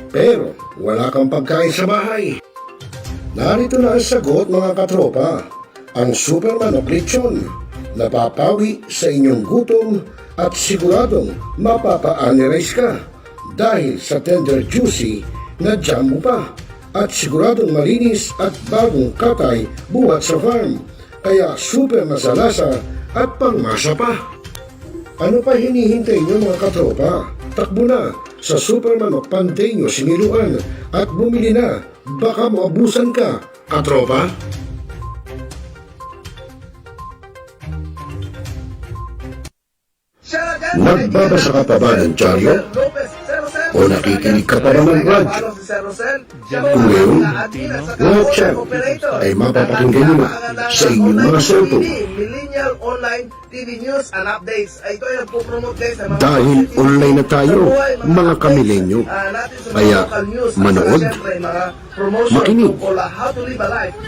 pero wala kang pagkain sa bahay. Narito na ang sagot mga katropa, ang super manok lechon. Napapawi sa inyong gutom at siguradong mapapa-analyze ka dahil sa tender juicy na jam mo pa at siguradong malinis at bagong katay buhat sa farm. Kaya super masalasa at pangmasa pa. Ano pa hinihintay nyo mga katropa? Takbo na sa Super Manok Panteño Similuan at bumili na. Baka maabusan ka, katropa. Nagbabasa ka pa ba ng dyaryo? O nakikinig ka pa ba ng radyo? Kung ngayon, lahat yan ay mapapakinggan nyo na sa inyong mga cellphone. Millennial Online TV News and Updates. Ito ay nagpo-promote guys sa mga Dahil online na tayo, mga kamilenyo. Kaya manood, makinig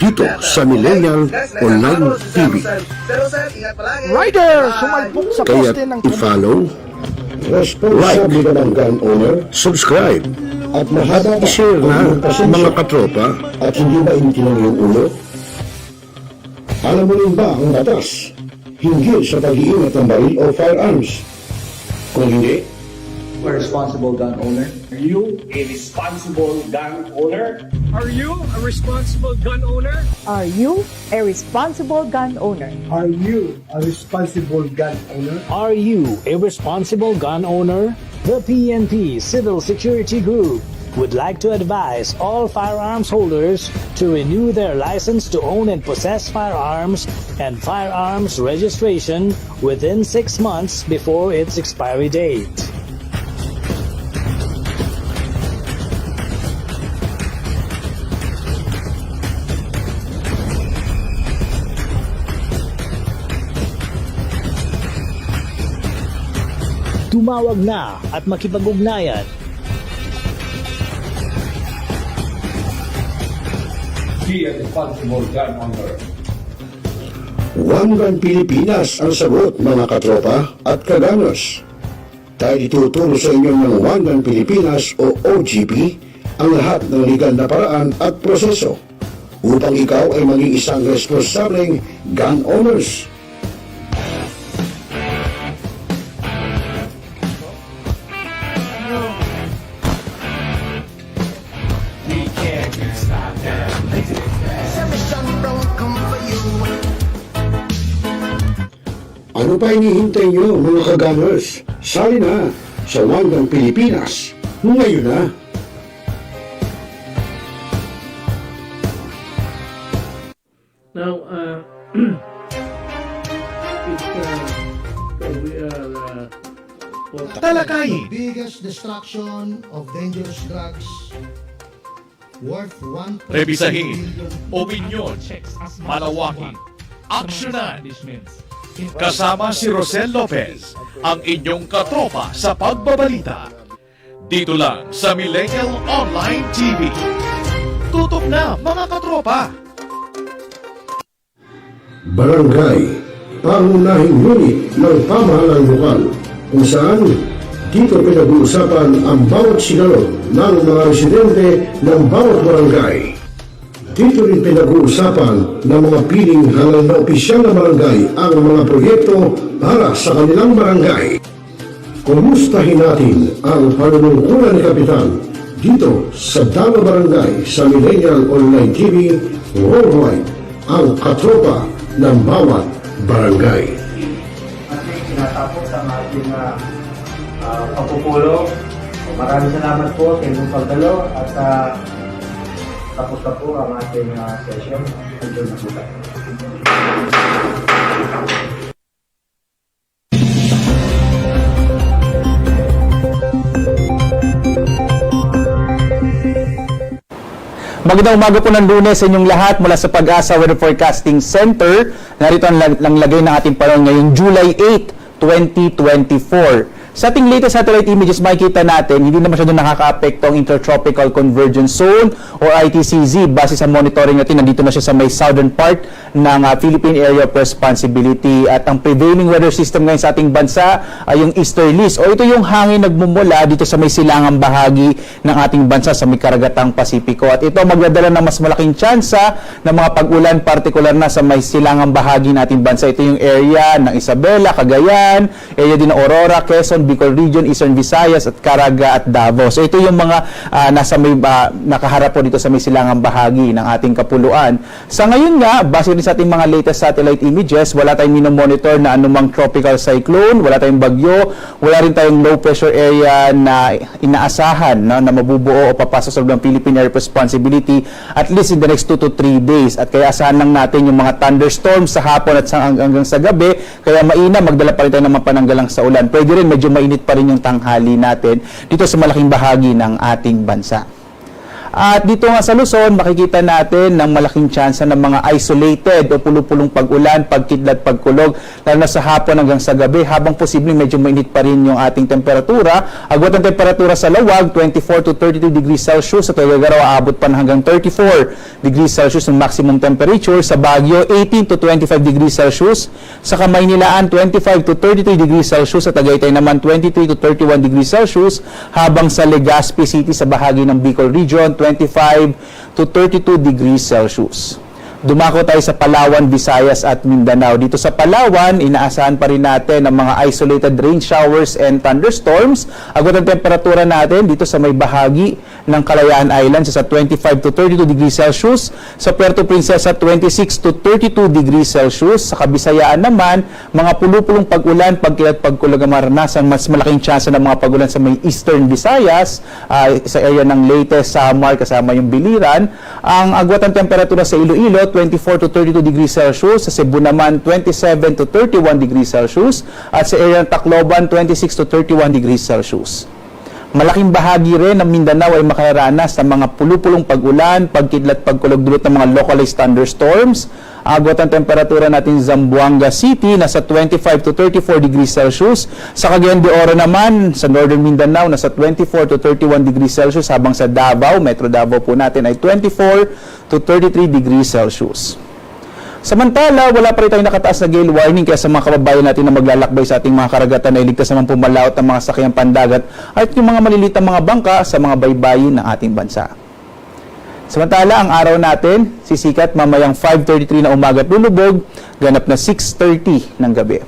dito sa Millennial Online TV. Rider, sumalpok sa Kaya poste ng i-follow, responsable ka ng gun owner, subscribe, at mahaba i-share na mga katropa. At hindi ba initin ang iyong ulo? Alam mo rin ba ang batas hinggil sa pag-iingat ng baril o firearms? Kung hindi, A responsible gun owner. Are you a responsible gun owner? Are you a responsible gun owner? Are you a responsible gun owner? Are you a responsible gun owner? Are you a responsible gun owner? The PNP Civil Security Group would like to advise all firearms holders to renew their license to own and possess firearms and firearms registration within 6 months before its expiry date. Tumawag na at makipag-ugnayan. Be a responsible gun owner. One Gun Pilipinas ang sagot mga katropa at kaganos. Dahil ituturo sa inyo ng One Gun Pilipinas o OGP ang lahat ng legal na paraan at proseso upang ikaw ay maging isang responsableng gun owners. Ano pa hinihintay nyo mga kaganers? Sali na sa One Gun Pilipinas ngayon na. Now, we are Talakayin. Biggest destruction of dangerous drugs worth 1. Rebisahin. Opinyon. Malawakin. Aksyonan. Kasama si Rosel Lopez, ang inyong katropa sa pagbabalita. Dito lang sa Millennial Online TV. Tutok na mga katropa! Barangay, pangunahing unit ng pamahalang lokal kung saan dito pinag-uusapan ang bawat sigalot ng mga residente ng bawat barangay. Dito rin pinag-uusapan ng mga piling halal na opisyal na barangay ang mga proyekto para sa kanilang barangay. Kumustahin natin ang panunungkulan ni Kapitan dito sa Dama Barangay sa Millennial Online TV Worldwide, ang katropa ng bawat barangay. Ating tinatapos ang ating pagpupulong. Maraming salamat po sa inyong pagdalo at tapos na po ang ating session. Ito na po tayo. Magandang umaga po ng Lunes sa inyong lahat mula sa Pag-asa Weather Forecasting Center. Narito ang lagay ng ating panahon ngayong July 8, 2024. Sa ating latest satellite images, makikita natin, hindi na masyadong nakaka-apekto ang Intertropical Convergence Zone o ITCZ. Base sa monitoring natin, nandito na siya sa may southern part ng Philippine Area of Responsibility. At ang prevailing weather system ngayon sa ating bansa ay yung easterlies, o ito yung hangin nagmumula dito sa may silangang bahagi ng ating bansa sa may karagatang Pasipiko. At ito magdadala ng mas malaking tsansa ng mga pag-ulan, partikular na sa may silangang bahagi ng ating bansa. Ito yung area ng Isabela, Cagayan, area din ng Aurora, Quezon, Bicol Region, Eastern Visayas at Caraga at Davao. So ito yung mga nasa may nakaharap po dito sa may silangang bahagi ng ating kapuluan. Sa ngayon nga, base rin sa ating mga latest satellite images, wala tayong minomonitor na anumang tropical cyclone, wala tayong bagyo, wala rin tayong low pressure area na inaasahan na mabubuo o papasok sa loob ng Philippine Area of Responsibility at least in the next 2 to 3 days. At kaya asahan lang natin yung mga thunderstorms sa hapon at hanggang sa gabi, kaya mainam, magdala pa rin tayo ng mga pananggalang sa ulan. Pwede rin, medyo mainit pa rin yung tanghali natin dito sa malaking bahagi ng ating bansa. At dito nga sa Luzon, makikita natin ng malaking tsansa ng mga isolated o pulupulong pag-ulan, pagkidlat, pagkulog, lalo na sa hapon hanggang sa gabi, habang posibleng medyo mainit pa rin yung ating temperatura. Agwat ng temperatura sa Lawag, 24 to 32 degrees Celsius. Sa Tuguegarao, aabot pa hanggang 34 degrees Celsius ang maximum temperature. Sa Baguio, 18 to 25 degrees Celsius. Sa Kamaynilaan, 25 to 33 degrees Celsius. Sa Tagaytay naman, 23 to 31 degrees Celsius. Habang sa Legazpi City, sa bahagi ng Bicol Region, 25 to 32 degrees Celsius. Dumako tayo sa Palawan, Visayas at Mindanao. Dito sa Palawan, inaasahan pa rin natin ang mga isolated rain showers and thunderstorms. Agad ang temperatura natin dito sa may bahagi ng Kalayaan Island sa 25 to 32 degrees Celsius. Sa Puerto Princesa, 26 to 32 degrees Celsius. Sa Kabisayaan naman, mga pulupulong pag-ulan, pagkilat, pagkulag ang maranasan, mas malaking tsansa ng mga pag-ulan sa may Eastern Visayas, sa area ng Leyte, Samar, kasama yung Biliran. Ang agwat ng temperatura sa Iloilo, 24 to 32 degrees Celsius. Sa Cebu naman, 27 to 31 degrees Celsius. At sa area ng Tacloban, 26 to 31 degrees Celsius. Malaking bahagi rin ng Mindanao ay makararanas ng mga pulupulong pag-ulan, pagkidlat, pagkulog dulot ng mga localized thunderstorms. Agwat ang temperatura natin sa Zamboanga City, nasa 25 to 34 degrees Celsius. Sa Cagayan de Oro naman, sa Northern Mindanao, nasa 24 to 31 degrees Celsius. Habang sa Davao, Metro Davao po natin ay 24 to 33 degrees Celsius. Samantala, wala pa rin tayong nakataas na gale warning, kaya sa mga kababayan natin na maglalakbay sa ating mga karagatan na iligtas naman pumalaot ang mga sakyang pandagat at yung mga malilitang mga bangka sa mga baybayin ng ating bansa. Samantala, ang araw natin sisikat mamayang 5:33 na umaga at lulubog, ganap na 6:30 ng gabi.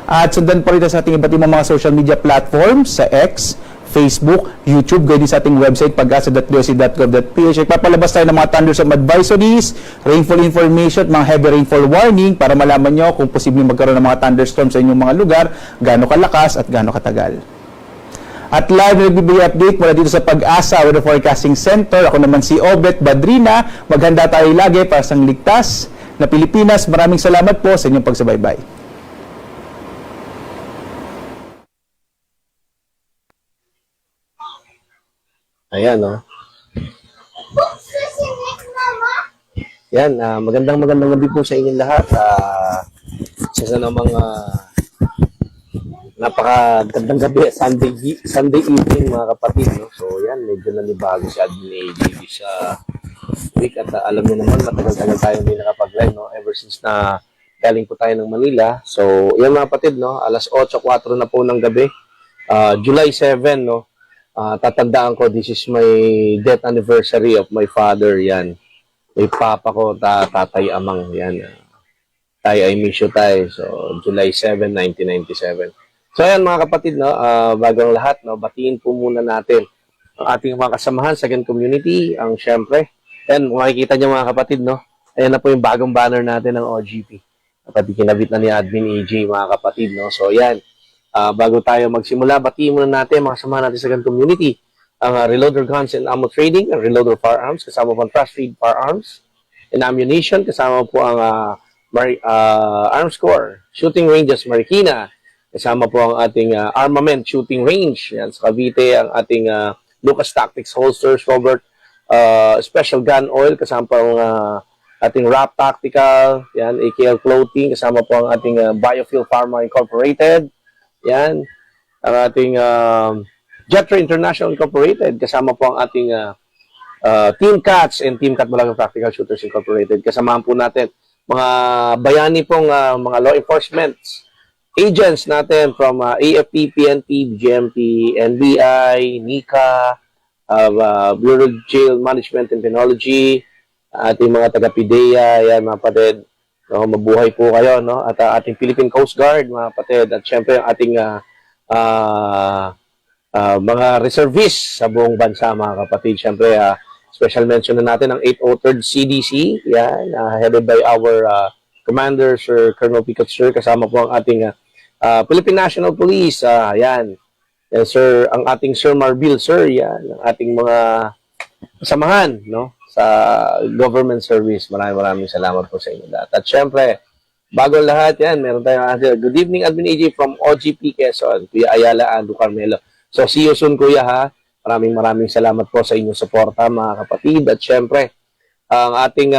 At sundan pa rin sa ating iba't ibang mga social media platforms sa X, Facebook, YouTube, gaya din sa ating website pag-asa.doc.gov.ph. Papalabas tayo ng mga thunderstorm advisories, rainfall information, mga heavy rainfall warning para malaman nyo kung posibleng magkaroon ng mga thunderstorm sa inyong mga lugar, gaano kalakas at gaano katagal. At live na nagbibigay update mula dito sa Pag-asa Weather Forecasting Center. Ako naman si Obet Badrina. Maghanda tayo lagi para sa ligtas na Pilipinas. Maraming salamat po sa inyong pagsubaybay. Ayan, no? Yan, magandang gabi po sa inyong lahat. Sa namang napakagandang gabi, Sunday evening mga kapatid, no? So yan, medyo nanibago si Admin AJ sa week at alam niyo naman, matagal-tagal tayo hindi nakapag-live, no? Ever since na galing po tayo ng Manila. So yan mga kapatid, no? Alas 8:04 na po ng gabi, July 7, no? Tatandaan ko, this is my death anniversary of my father, yan. May papa ko, tatay amang, yan. Tay, I miss you, tay. So, July 7, 1997. So, ayan mga kapatid, no, bagang lahat, no, batiin po muna natin ang ating mga kasamahan sa Second Community, ang syempre. Ayan, makikita niyo mga kapatid, no, ayan na po yung bagong banner natin ng OGP. Kapatid, kinabit na ni Admin AJ, mga kapatid, no. So, ayan. Bago tayo magsimula, batiin muna natin mga kasama natin sa Second Community, ang Reloader Guns and Ammo Trading, ang Reloader Firearms, kasama po ang Trust Feed Firearms and Ammunition, kasama po ang Arms Corps, Shooting Ranges Marikina, kasama po ang ating Armament Shooting Range, yan, sa Cavite, ang ating Lucas Tactics Holsters, Robert Special Gun Oil, kasama po ang ating Rap Tactical, yan, AKL Clothing, kasama po ang ating Biofuel Pharma Incorporated, yan, ang ating Jetra International Incorporated, kasama po ang ating Team Cats and Team Cat Malagang Practical Shooters Incorporated. Kasamahan po natin mga bayani pong mga law enforcement agents natin from AFP, PNP, GMP, NBI, NICA, Bureau of Jail Management and Penology, ating mga taga-PIDEA, yan mga kapatid. No, mabuhay po kayo, no? At ating Philippine Coast Guard, mga kapatid. At syempre, ating mga reservists sa buong bansa, mga kapatid. Syempre, special mention na natin ang 803rd CDC, yan, headed by our Commander, Sir Colonel Picot, Sir. Kasama po ang ating Philippine National Police, yan. Sir, ang ating Sir Marbil, Sir, yan. Ang ating mga kasamahan, no? Sa government service. Maraming salamat po sa inyo lahat. At syempre, bago lahat yan, meron tayong good evening, Admin AJ from OGP Quezon, Kuya Ayala, Ando Carmelo. So, see you soon, Kuya, ha? Maraming salamat po sa inyong suporta, mga kapatid. At syempre, ang ating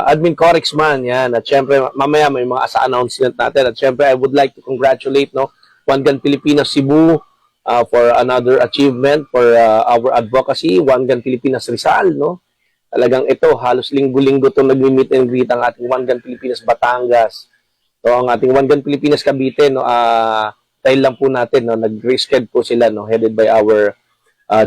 Admin Corex man, yan. At syempre, mamaya may mga announcement natin. At syempre, I would like to congratulate, no, One Gun Pilipinas Cebu for another achievement for our advocacy. One Gun Pilipinas Rizal, no? Talagang ito, halos linggo-linggo itong nag-meet and greet ang ating One Gun Pilipinas Batangas. So, ang ating One Gun Pilipinas Cavite, no, dahil lang po natin, no, nag-reschedule po sila, no, headed by our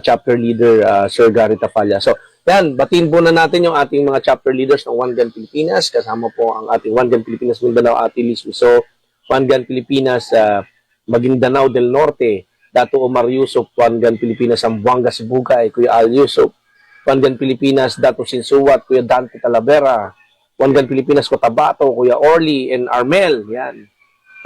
chapter leader, Sir Gary Tafalla. So, yan, batiin po na natin yung ating mga chapter leaders ng One Gun Pilipinas. Kasama po ang ating One Gun Pilipinas Mindanao, Ate Liz Miso, One Gun Pilipinas Maguindanao del Norte, Dato Omar Yusuf, One Gun Pilipinas Zamboanga Sibugay, Kuya Al Yusuf, One Gun Pilipinas Dato Sinsuwat, Kuya Dante Talavera, One Gun Pilipinas Cotabato, Kuya Orly and Armel, yan.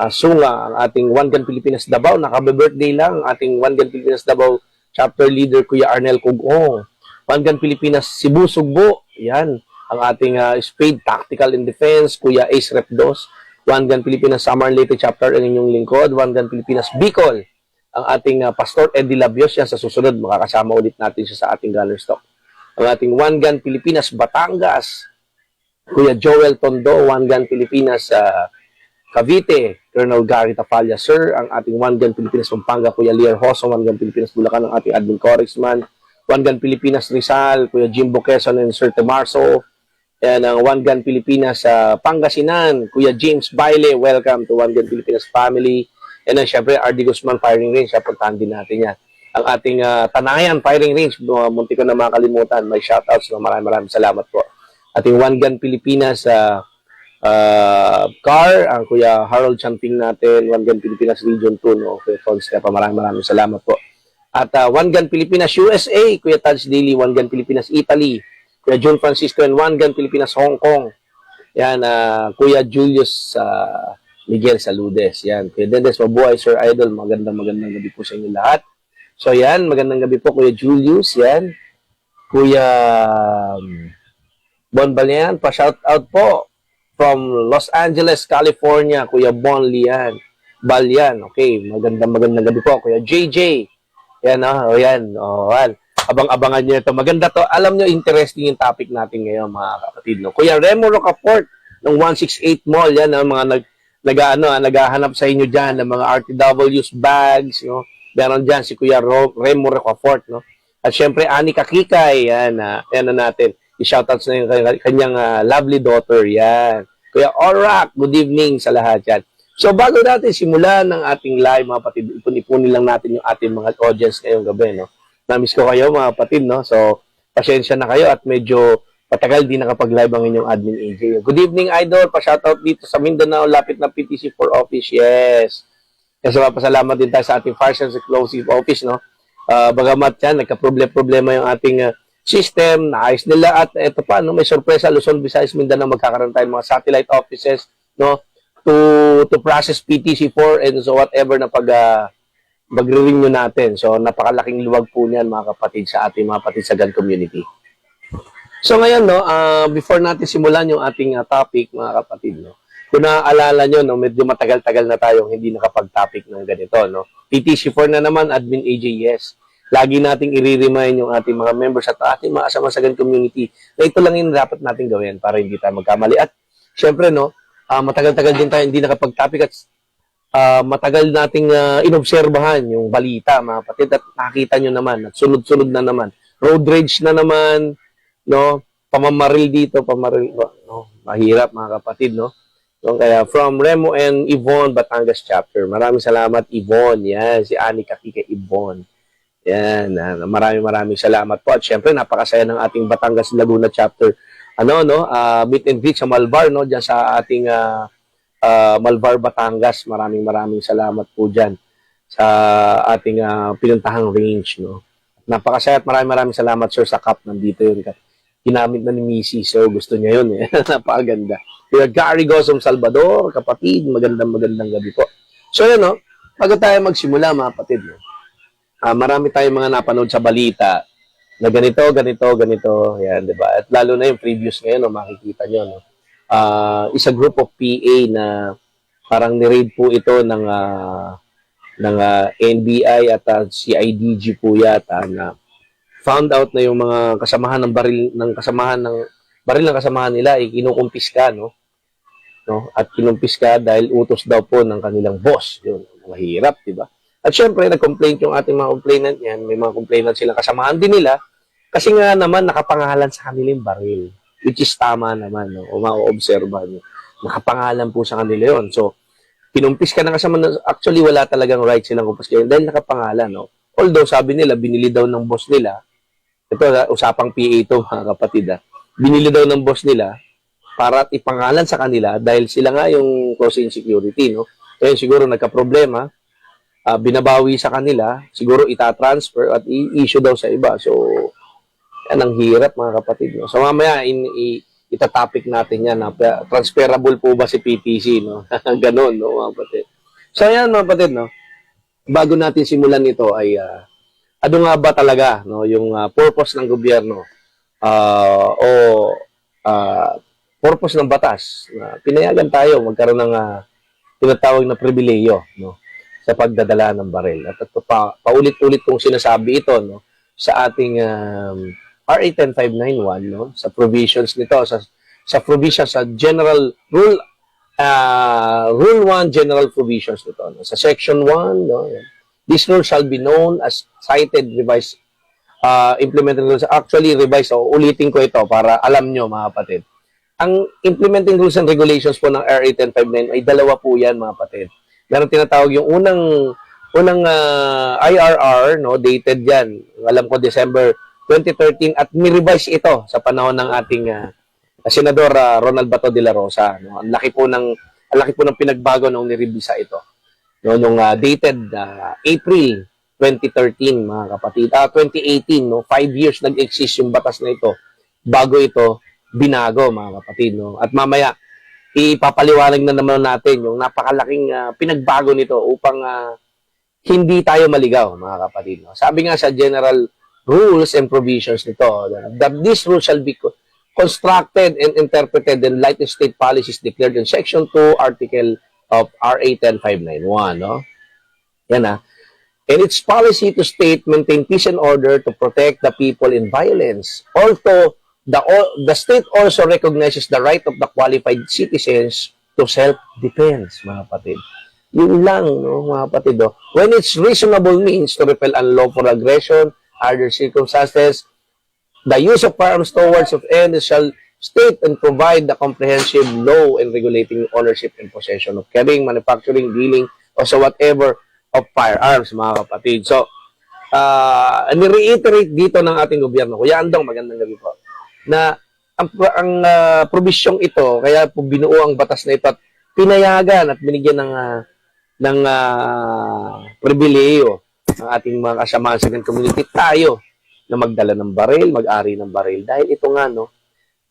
Sunga, ang ating One Gun Pilipinas Davao, nakabe-birthday lang, ating One Gun Pilipinas Davao chapter leader, Kuya Arnel Cugong. One Gun Pilipinas Cebu Sugbo, yan. Ang ating Spade Tactical and Defense, Kuya Ace Repdos. One Gun Pilipinas Samar Leyte chapter, ang inyong lingkod. One Gun Pilipinas Bicol, ang ating Pastor Eddie Labios, yan sa susunod, makakasama ulit natin siya sa ating gunner stock. Ang ating One Gun Pilipinas Batangas, Kuya Joel Tondo. One Gun Pilipinas Cavite, Colonel Gary Tafalla, Sir. Ang ating One Gun Pilipinas Pampanga, Kuya Lier Hoso. One Gun Pilipinas Bulacan, ang ating Admin Corexman. One Gun Pilipinas Rizal, Kuya Jimbo Quezon and Sir Temarso. Yan ang One Gun Pilipinas Pangasinan, Kuya James Baile. Welcome to One Gun Pilipinas family. And then, syempre, RD Guzman Firing Range. Puntahan din natin yan. Ang ating Tanayan Firing Range, munti ko na makalimutan. May shoutouts na maraming salamat po. Ating One Gun Pilipinas Car, ang Kuya Harold Champing natin, One Gun Pilipinas Region 2, no? Kuya Fonseca, maraming salamat po. At One Gun Pilipinas USA, Kuya Taj Daily, One Gun Pilipinas Italy, Kuya John Francisco and One Gun Pilipinas Hong Kong. Yan, Kuya Julius Miguel Saludes. Yan, Kuya Dendes, mabuhay, Sir Idol. Magandang gabi po sa inyo lahat. So yan, magandang gabi po, Kuya Julius. Yan, Kuya Bon Balian, pa-shout out po from Los Angeles, California, Kuya Bon Lian Balian. Okay, magandang gabi po, Kuya JJ. Yan, yan. Abang-abangan nyo ito. Maganda to. Alam nyo, interesting yung topic natin ngayon, mga kapatid. No? Kuya Remo Rocafort ng 168 Mall. Yan, mga naghahanap sa inyo dyan ng mga RTWs, bags. No? Meron dyan si Kuya Remo Rocafort. No? At syempre, Ani Kakikay. Yan, yan na natin. I-shoutouts na yung kanyang lovely daughter. Yan. Kuya Orak, good evening sa lahat yan. So, bago natin simulan ng ating live, mga kapatid, ipon-ipunin lang natin yung ating mga audience ngayong gabi, no? Na-miss ko kayo, mga kapatid, no? So, pasensya na kayo at medyo patagal din nakapag-live ang inyong Admin AJ. Good evening, Idol. Pa-shoutout dito sa Mindanao, lapit na PTC for office. Yes. Kasi mapasalamat din tayo sa ating Fire Sales Explosive Office, no? Bagamat yan, nagka-problema yung ating system, naayos nila. At ito pa, no? May sorpresa, Luzon, Visayas, Mindanao, magkakaroon tayo mga satellite offices, no? To process PTC4 and so whatever na mag-renew natin. So, napakalaking luwag po niyan, mga kapatid, sa ating mga kapatid sa gun community. So, ngayon, no, before natin simulan yung ating topic, mga kapatid, no, kung naaalala nyo, no, medyo matagal-tagal na tayong hindi nakapag-topic ng ganito, no. PTC4 na naman, Admin AJ, yes. Lagi nating i-remind yung ating mga members at ating mga asama sa gun community na ito lang yung dapat natin gawin para hindi tayo magkamali. At, syempre, no, matagal-tagal din tayo hindi nakapag-topic at matagal nating inobserbahan yung balita, mga kapatid, at nakita nyo naman at sunod-sunod na naman. Road rage na naman, no? Pamamaril dito, no? Mahirap mga kapatid, no? So, kaya from Remo and Yvonne, Batangas chapter. Maraming salamat, Yvonne. Yan, si Annie Katika Yvonne. Yan, maraming salamat po. At syempre, napakasaya ng ating Batangas Laguna chapter. Meet and greet sa Malvar, no? Diyan sa ating Malvar, Batangas. Maraming salamat po dyan sa ating pinuntahang range, no? Napakasaya at maraming salamat, sir, sa cup. Nandito yun. Ginamit na ni Missy, so gusto niya yun, eh. Napakaganda. Kaya Gary Gosum Salvador, kapatid, magandang gabi po. So yun, no? Bago tayo magsimula, mga kapatid, no? Marami tayong mga napanood sa balita na ganito. Yan, di ba? At lalo na yung previous ngayon, no, makikita nyo, no? Is a group of PA na parang ni-raid po ito ng NBI at CIDG po yata na found out na yung mga kasamahan ng baril ng kasamahan nila ay kinukumpiska, no? At kinumpiska dahil utos daw po ng kanilang boss. Yun, mahirap, di ba? At syempre, nag-complain yung ating mga complainant yan. May mga complainant silang kasamahan din nila kasi nga naman nakapangalan sa kanilang baril, which is tama naman, no? O ma-observa nyo. Nakapangalan po sa kanila yon. So, kinumpiska na kasama, actually wala talagang right silang kumpiska dahil nakapangalan, no? Although, sabi nila, binili daw ng boss nila. Ito, usapang PA ito, mga kapatid. Binili daw ng boss nila para ipangalan sa kanila dahil sila nga yung close in security, no? Kaya siguro nagka-problema, binabawi sa kanila, siguro itatransfer at i-issue daw sa iba. So, yan ang hirap, mga kapatid, no? So, mamaya, itatopic natin yan. Transferable po ba si PPC, no? Ganon, no, mga kapatid? So, yan, mga kapatid, no? Bago natin simulan ito ay ano nga ba talaga, no, yung purpose ng gobyerno purpose ng batas na pinayagan tayo magkaroon ng tinatawag na pribileyo, no, sa pagdadala ng baril. At paulit-ulit kong sinasabi ito, no, sa ating RA 10591, no, sa provisions nito, sa provisions sa General Rule 1 General Provisions nito, no, sa Section 1, no, yan. This rule shall be known as cited, revised, implementing rules. Actually, revised, ulitin ko ito para alam nyo, mga kapatid. Ang implementing rules and regulations po ng RA 10591 ay dalawa po yan, mga kapatid. Meron tinatawag yung unang IRR, no, dated yan. Alam ko, December 2013, at ni-revise ito sa panahon ng ating Senador Ronald Bato de la Rosa. No? Ang laki po ng pinagbago nung nirevisa ito. No, nung dated April 2013, mga kapatid. 2018, no, 5 years nag-exist yung batas na ito. Bago ito binago, mga kapatid, no. At mamaya ipapaliwanag na naman natin yung napakalaking pinagbago nito upang hindi tayo maligaw, mga kapatid, no. Sabi nga sa General Rules and Provisions nito, that this rule shall be constructed and interpreted in light of state policies declared in Section 2, Article of RA 10591, no? Yan, and its policy to state maintain peace and order to protect the people in violence. Also, the state also recognizes the right of the qualified citizens to self-defense, mga kapatid. Yun lang, no, mga kapatid, no? When it's reasonable means to repel unlawful aggression, other circumstances, the use of firearms towards of end shall state and provide the comprehensive law in regulating ownership and possession of carrying, manufacturing, dealing, o so whatever of firearms, mga kapatid. So, ni-reiterate dito ng ating gobyerno, Kuya Andong, magandang gabi po, na ang probisyong ito, kaya po binuo ang batas na ito at pinayagan at binigyan ng pribileyo ng ating mga kasamahan sa community tayo na magdala ng baril, mag-ari ng baril. Dahil ito nga, no,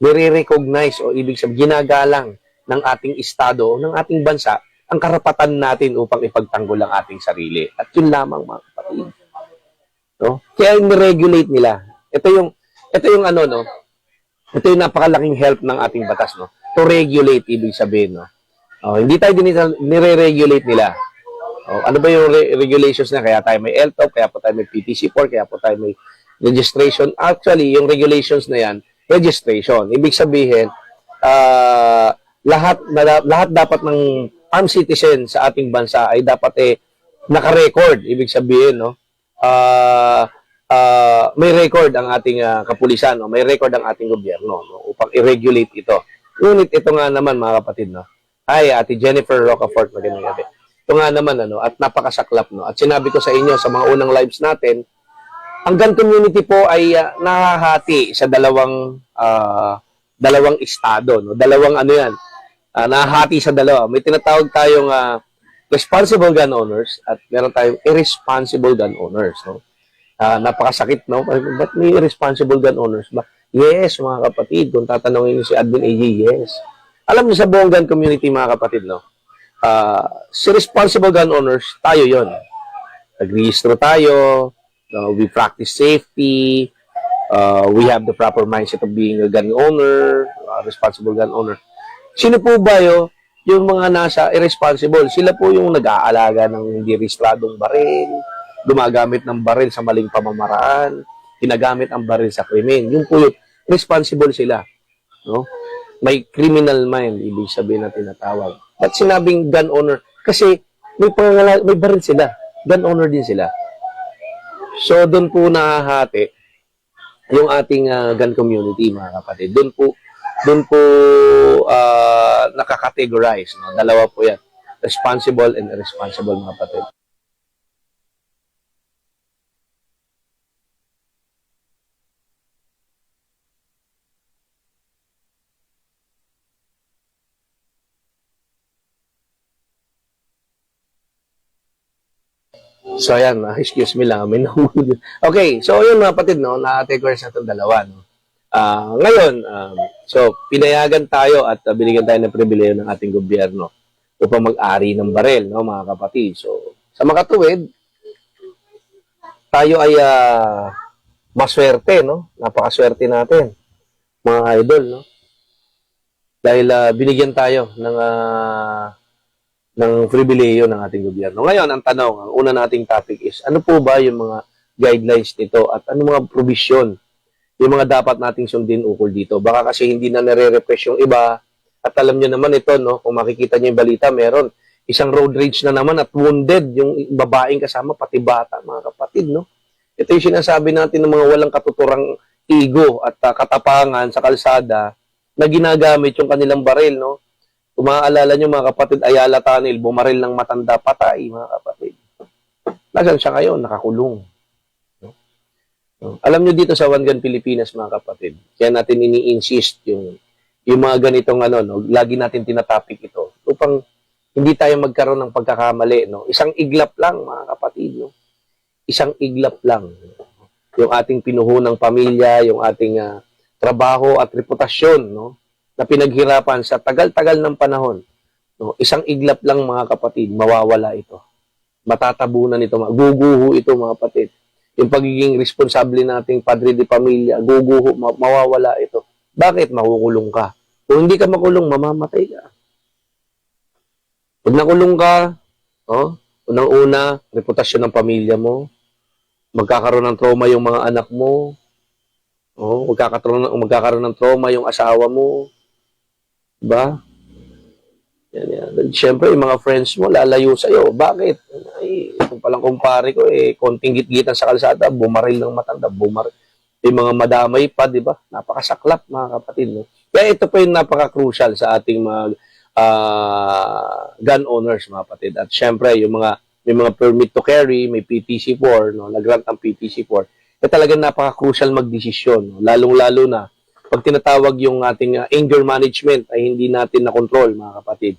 nire-recognize o ibig sabihin, ginagalang ng ating estado o ng ating bansa ang karapatan natin upang ipagtanggol ang ating sarili. At yun lamang, mga kapatid. No? Kaya ni-regulate nila. Ito yung ano, no? Ito yung napakalaking help ng ating batas, no? To regulate, ibig sabihin, no? Hindi tayo nire-regulate nila. Ano ba yung regulations na? Kaya tayo may LTOP, kaya po tayo may PTC4, kaya po tayo may registration. Actually, yung regulations na yan, registration. Ibig sabihin, lahat dapat ng armed citizen sa ating bansa ay dapat naka-record. Ibig sabihin, no? May record ang ating kapulisan, no? May record ang ating gobyerno, no? Upang i-regulate ito. Ngunit ito nga naman, mga kapatid, no? Ay, Ate Jennifer Rocafort, magandang gabi. Ito nga naman, ano, at napakasaklap, no? At sinabi ko sa inyo sa mga unang lives natin, ang gun community po ay nahahati sa dalawang estado, no? Dalawang ano yan, nahahati sa dalawa. May tinatawag tayong responsible gun owners at meron tayong irresponsible gun owners, no? Napakasakit, no? Ba't may irresponsible gun owners ba? Yes, mga kapatid, kung tatanungin niyo si Admin AG, yes. Alam niyo sa buong gun community, mga kapatid, no? Si responsible gun owners, tayo yon. Nagrehistro tayo, we practice safety, we have the proper mindset of being a gun owner, responsible gun owner. Sino po ba yung mga nasa irresponsible? Sila po yung nag-aalaga ng hindi rehistradong baril, gumagamit ng baril sa maling pamamaraan, ginagamit ang baril sa krimen. Yung po yung responsible sila. No? May criminal mind, ibig sabihin na tinatawag. Ba't sinabing gun owner? Kasi may baril sila. Gun owner din sila. So, doon po nahahati yung ating gun community, mga kapatid. Doon po nakakategorize. No? Dalawa po yan. Responsible and irresponsible, mga kapatid. So, ayan, excuse me lang. May nahulog. Okay, so yun mga kapatid, no, na-categorize na itong dalawa. No? Ngayon, so, pinayagan tayo at binigyan tayo ng pribileyo ng ating gobyerno upang mag-ari ng baril, no, mga kapatid. So, sa makatuwid, tayo ay maswerte, no? Napakaswerte natin, mga idol, no? Dahil binigyan tayo ng pribileyo ng ating gobyerno. Ngayon, ang tanong, ang una nating topic is, ano po ba yung mga guidelines nito at ano mga provision yung mga dapat nating sundin ukol dito? Baka kasi hindi na nare-repress yung iba at alam nyo naman ito, no? Kung makikita nyo yung balita, meron isang road rage na naman at wounded yung babaeng kasama, pati bata, mga kapatid, no? Ito yung sinasabi natin ng mga walang katuturang ego at katapangan sa kalsada na ginagamit yung kanilang baril, no? Kung maaalala nyo, mga kapatid, Ayala Tunnel, bumaril ng matanda, patay, mga kapatid. Nasaan siya ngayon? Nakakulong. No? No? Alam nyo dito sa One Gun Pilipinas, mga kapatid, kaya natin ini-insist yung mga ganitong no? Lagi natin tinatopic ito upang hindi tayo magkaroon ng pagkakamali. No? Isang iglap lang, mga kapatid. No? Isang iglap lang. Yung ating pinuhunang pamilya, yung ating trabaho at reputasyon, no? Na pinaghirapan sa tagal-tagal ng panahon. No? Isang iglap lang, mga kapatid, mawawala ito. Matatabunan ito, guguho ito, mga kapatid. Yung pagiging responsable nating padre de pamilya, guguho, mawawala ito. Bakit? Makukulong ka. Kung hindi ka makulong, mamamatay ka. Pag nakulong ka, unang-una, reputasyon ng pamilya mo, magkakaroon ng trauma yung mga anak mo, magkakaroon ng trauma yung asawa mo, diba? Yan. Siyempre, yung mga friends mo, lalayo sa'yo. Bakit? Ay, kung palang kumpare ko, konting gitgitan sa kalsada, bumaril ng matanda, yung mga madamay pa, diba? Napakasaklap, mga kapatid. No? Kaya ito po yung napaka-crucial sa ating mga gun owners, mga kapatid. At siyempre, may mga permit to carry, may PTC-4, no? Nag-grant ang PTC-4. Talagang napaka-crucial magdesisyon, no? Lalong-lalo na pag tinatawag yung ating anger management ay hindi natin na-control, mga kapatid.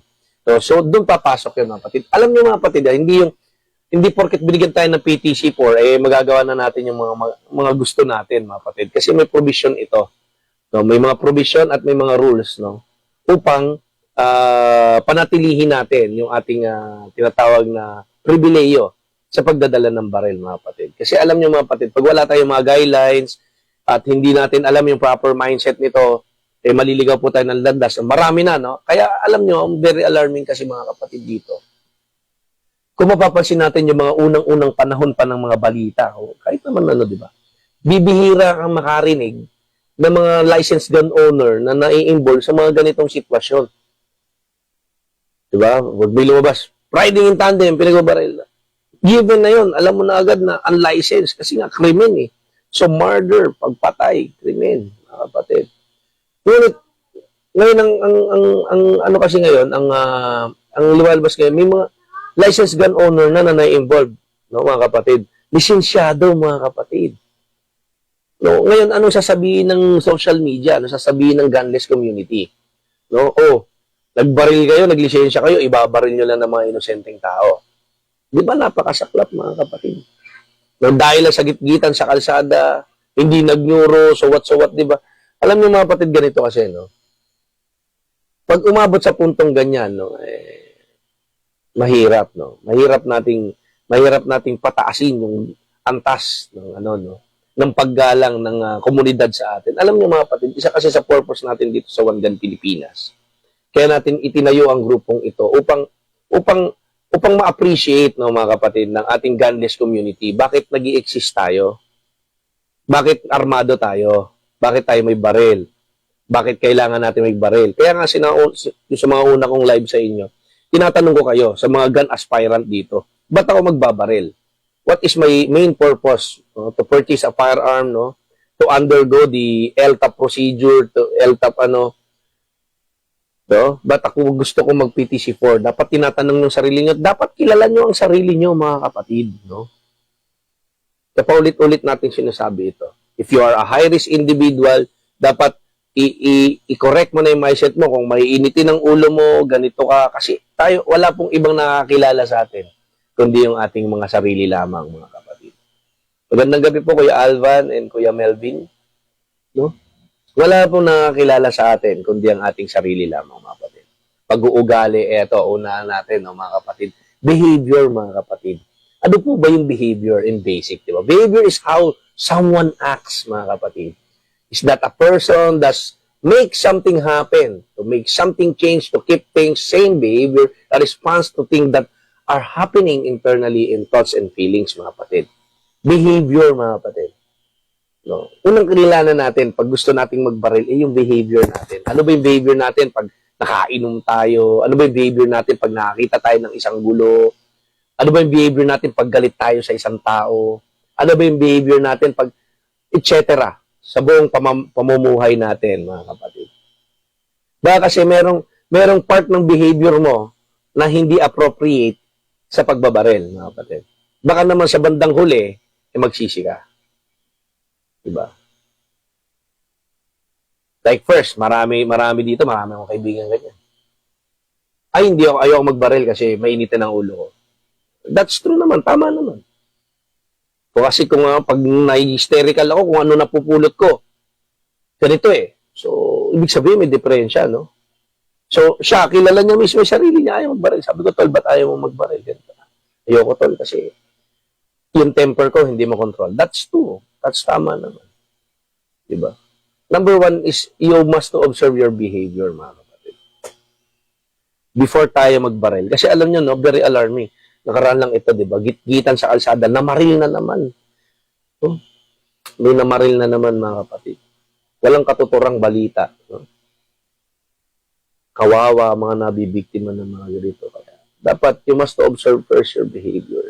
So doon papasok yun, mga kapatid. Alam niyo, mga kapatid, hindi porket binigyan tayo ng PTC-4, magagawa na natin yung mga gusto natin, mga kapatid. Kasi may provision ito. No? May mga provision at may mga rules, no? Upang panatilihin natin yung ating tinatawag na pribileyo sa pagdadala ng baril, mga kapatid. Kasi alam niyo, mga kapatid, pag wala tayong mga guidelines at hindi natin alam yung proper mindset nito, maliligaw po tayo ng landas. Marami na, no? Kaya alam niyo, very alarming kasi, mga kapatid, dito. Kung mapapansin natin yung mga unang-unang panahon pa ng mga balita, kahit naman di ba? Bibihira kang makarinig ng mga licensed gun owner na nai-involve sa mga ganitong sitwasyon. Di ba? Huwag may lumabas. Riding in tandem, pinagbabaril. Given na yun, alam mo na agad na unlicensed kasi nga krimen So, murder, pagpatay, krimen, mga kapatid. Ngunit, Ngayon, ang ano kasi ngayon, ang lumalabas ngayon, may mga licensed gun owner na na-involved, no, mga kapatid. Lisensyado, mga kapatid. No, ngayon, ano sasabihin ng social media? Ano sasabihin ng gunless community? No, nagbaril kayo, naglisensya kayo, ibabaril nyo lang ng mga inosenteng tao. Di ba napakasaklap, mga kapatid? No, dahil lang sa gitgitan sa kalsada, hindi nagnyuro, so what, di ba? Alam niyo, mga kapatid, ganito kasi, no? Pag umabot sa puntong ganyan, no, mahirap, no? Mahirap nating pataasin yung antas ng ng paggalang ng komunidad sa atin. Alam niyo, mga kapatid, isa kasi sa purpose natin dito sa One Gun Pilipinas. Kaya natin itinayo ang grupong ito upang ma-appreciate, no, mga kapatid, ng ating gunless community. Bakit nag-i-exist tayo? Bakit armado tayo? Bakit tayo may baril? Bakit kailangan natin may baril? Kaya nga sa mga una kong live sa inyo, tinatanong ko kayo sa mga gun aspirant dito, ba't ako magbabaril? What is my main purpose? To purchase a firearm, no? To undergo the LTAP procedure, to LTAP no? Ba't ako gusto ko mag-PTC4? Dapat tinatanong ng sarili nyo, dapat kilala nyo ang sarili nyo, mga kapatid, no? Kaya paulit-ulit natin sinasabi ito. If you are a high-risk individual, dapat i-correct mo na yung mindset mo. Kung maiinitin ang ulo mo, ganito ka. Kasi tayo, wala pong ibang nakakilala sa atin, kundi yung ating mga sarili lamang, mga kapatid. Magandang gabi po, Kuya Alvan and Kuya Melvin. No? Wala pong nakakilala sa atin, kundi ang ating sarili lamang, mga kapatid. Pag-uugali, eto, unahan natin, no, mga kapatid. Behavior, mga kapatid. Ano po ba yung behavior in basic? Diba? Behavior is how someone acts, mga kapatid. Is that a person that makes something happen, to make something change, to keep things same behavior, a response to things that are happening internally in thoughts and feelings, mga kapatid. Behavior, mga kapatid. No? Unang kailangan natin, pag gusto nating magbaril, yung behavior natin. Ano ba yung behavior natin pag nakainom tayo? Ano ba yung behavior natin pag nakakita tayo ng isang gulo? Ano ba yung behavior natin pag galit tayo sa isang tao? Ano ba yung behavior natin pag etc. sa buong pamumuhay natin, mga kapatid. Baka kasi merong part ng behavior mo na hindi appropriate sa pagbabaril, mga kapatid. Baka naman sa bandang huli, magsisi ka. Diba? Like first, marami dito, marami akong kaibigan ganyan. Ay, ayaw magbaril kasi mainitin ang ulo ko. That's true naman, tama naman. Kasi kung pag na-hysterical ako, kung ano napupulot ko, ganito eh. So, ibig sabihin may diferensya, no? So, siya, kilala niya mismo yung sarili niya, ayaw magbaril. Sabi ko, tol, ba't ayaw mo magbaril? Ganito. Ayoko, tol, kasi yung temper ko, hindi mo control. That's true. That's tama naman. Diba? Number one is, you must to observe your behavior, mga kapatid. Before tayo magbaril. Kasi alam nyo, no, very alarming. Nakaraan lang ito, di ba? Gitgitan sa kalsada, namaril na naman. No? May namaril na naman, mga kapatid. Walang katuturang balita. No? Kawawa, mga nabibiktima ng mga ganito. Kaya, dapat, you must observe first your behavior.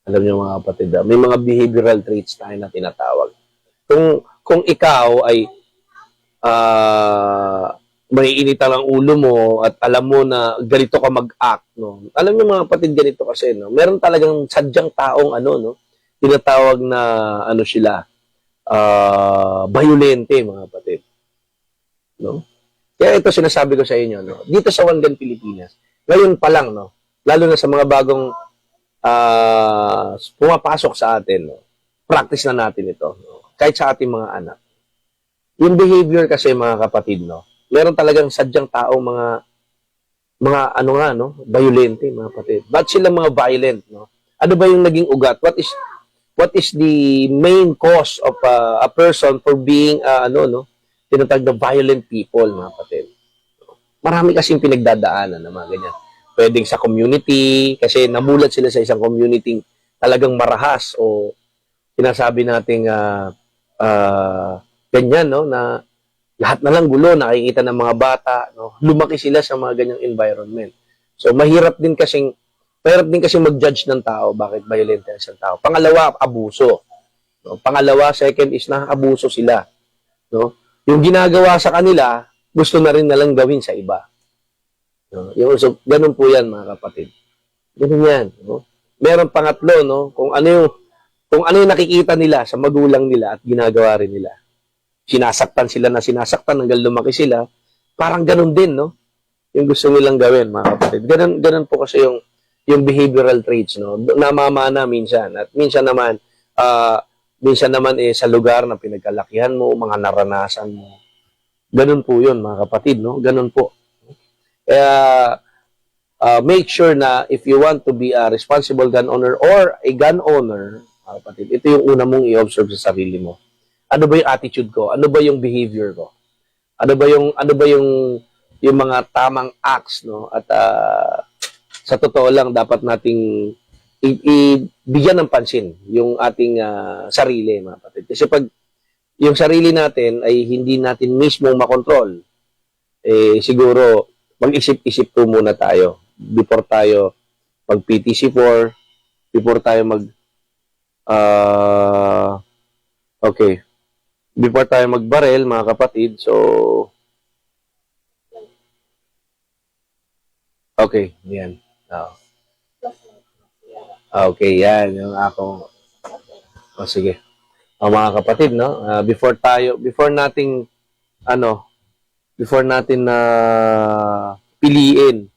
Alam niyo, mga kapatid, may mga behavioral traits tayo na tinatawag. Kung ikaw ay may initan ang ulo mo at alam mo na ganito ka mag-act, no? Alam niyo, mga kapatid, ganito kasi, no? Meron talagang sadyang taong no? Tinatawag na sila violente, mga kapatid. No? Kaya ito sinasabi ko sa inyo, no? Dito sa One Gun Pilipinas, ngayon pa lang, no? Lalo na sa mga bagong pumapasok sa atin, no? Practice na natin ito, no? Kahit sa ating mga anak. Yung behavior kasi, mga kapatid, no? Meron talagang sadyang tao mga violente, mga kapatid. Ba't sila mga violent, no? Ano ba yung naging ugat? What is the main cause of a person for being tinatawag na violent people, mga kapatid? Marami kasing pinagdadaanan na mga ganyan. Pwedeng sa community, kasi namulat sila sa isang community talagang marahas o sinasabi nating ganyan, no, na lahat na lang gulo, nakikita ng mga bata, no? Lumaki sila sa mga ganyang environment. So, mahirap din kasing mag-judge ng tao bakit violent ang isang tao. Pangalawa, abuso. No? Pangalawa, second is na abuso sila. No? Yung ginagawa sa kanila, gusto na rin nalang gawin sa iba. No? So, ganun po yan, mga kapatid. Ganun yan. No? Meron pangatlo, no? Kung ano yung nakikita nila sa magulang nila at ginagawa rin nila. Sinasaktan sila na sinasaktan hanggang lumaki sila. Parang ganun din, no? Yung gusto nilang gawin, mga kapatid. Ganun po kasi yung behavioral traits, no? Namamana minsan. At minsan naman sa lugar na pinagkalakihan mo, mga naranasan mo. Ganun po yun, mga kapatid, no? Ganun po. Make sure na if you want to be a responsible gun owner or a gun owner, mga kapatid, ito yung una mong i-observe sa sarili mo. Ano ba yung attitude ko? Ano ba yung behavior ko? Ano ba yung mga tamang acts, no? At sa totoo lang, dapat nating bigyan ng pansin yung ating sarili, mga kapatid. Kasi pag yung sarili natin ay hindi natin mismo makontrol, siguro mag-isip-isip po muna tayo before tayo mag-PTC4, before tayo before tayo magbarel, mga kapatid. So, okay, yan. Okay, yan. Yung akong... sige. Mga kapatid, no? Before natin piliin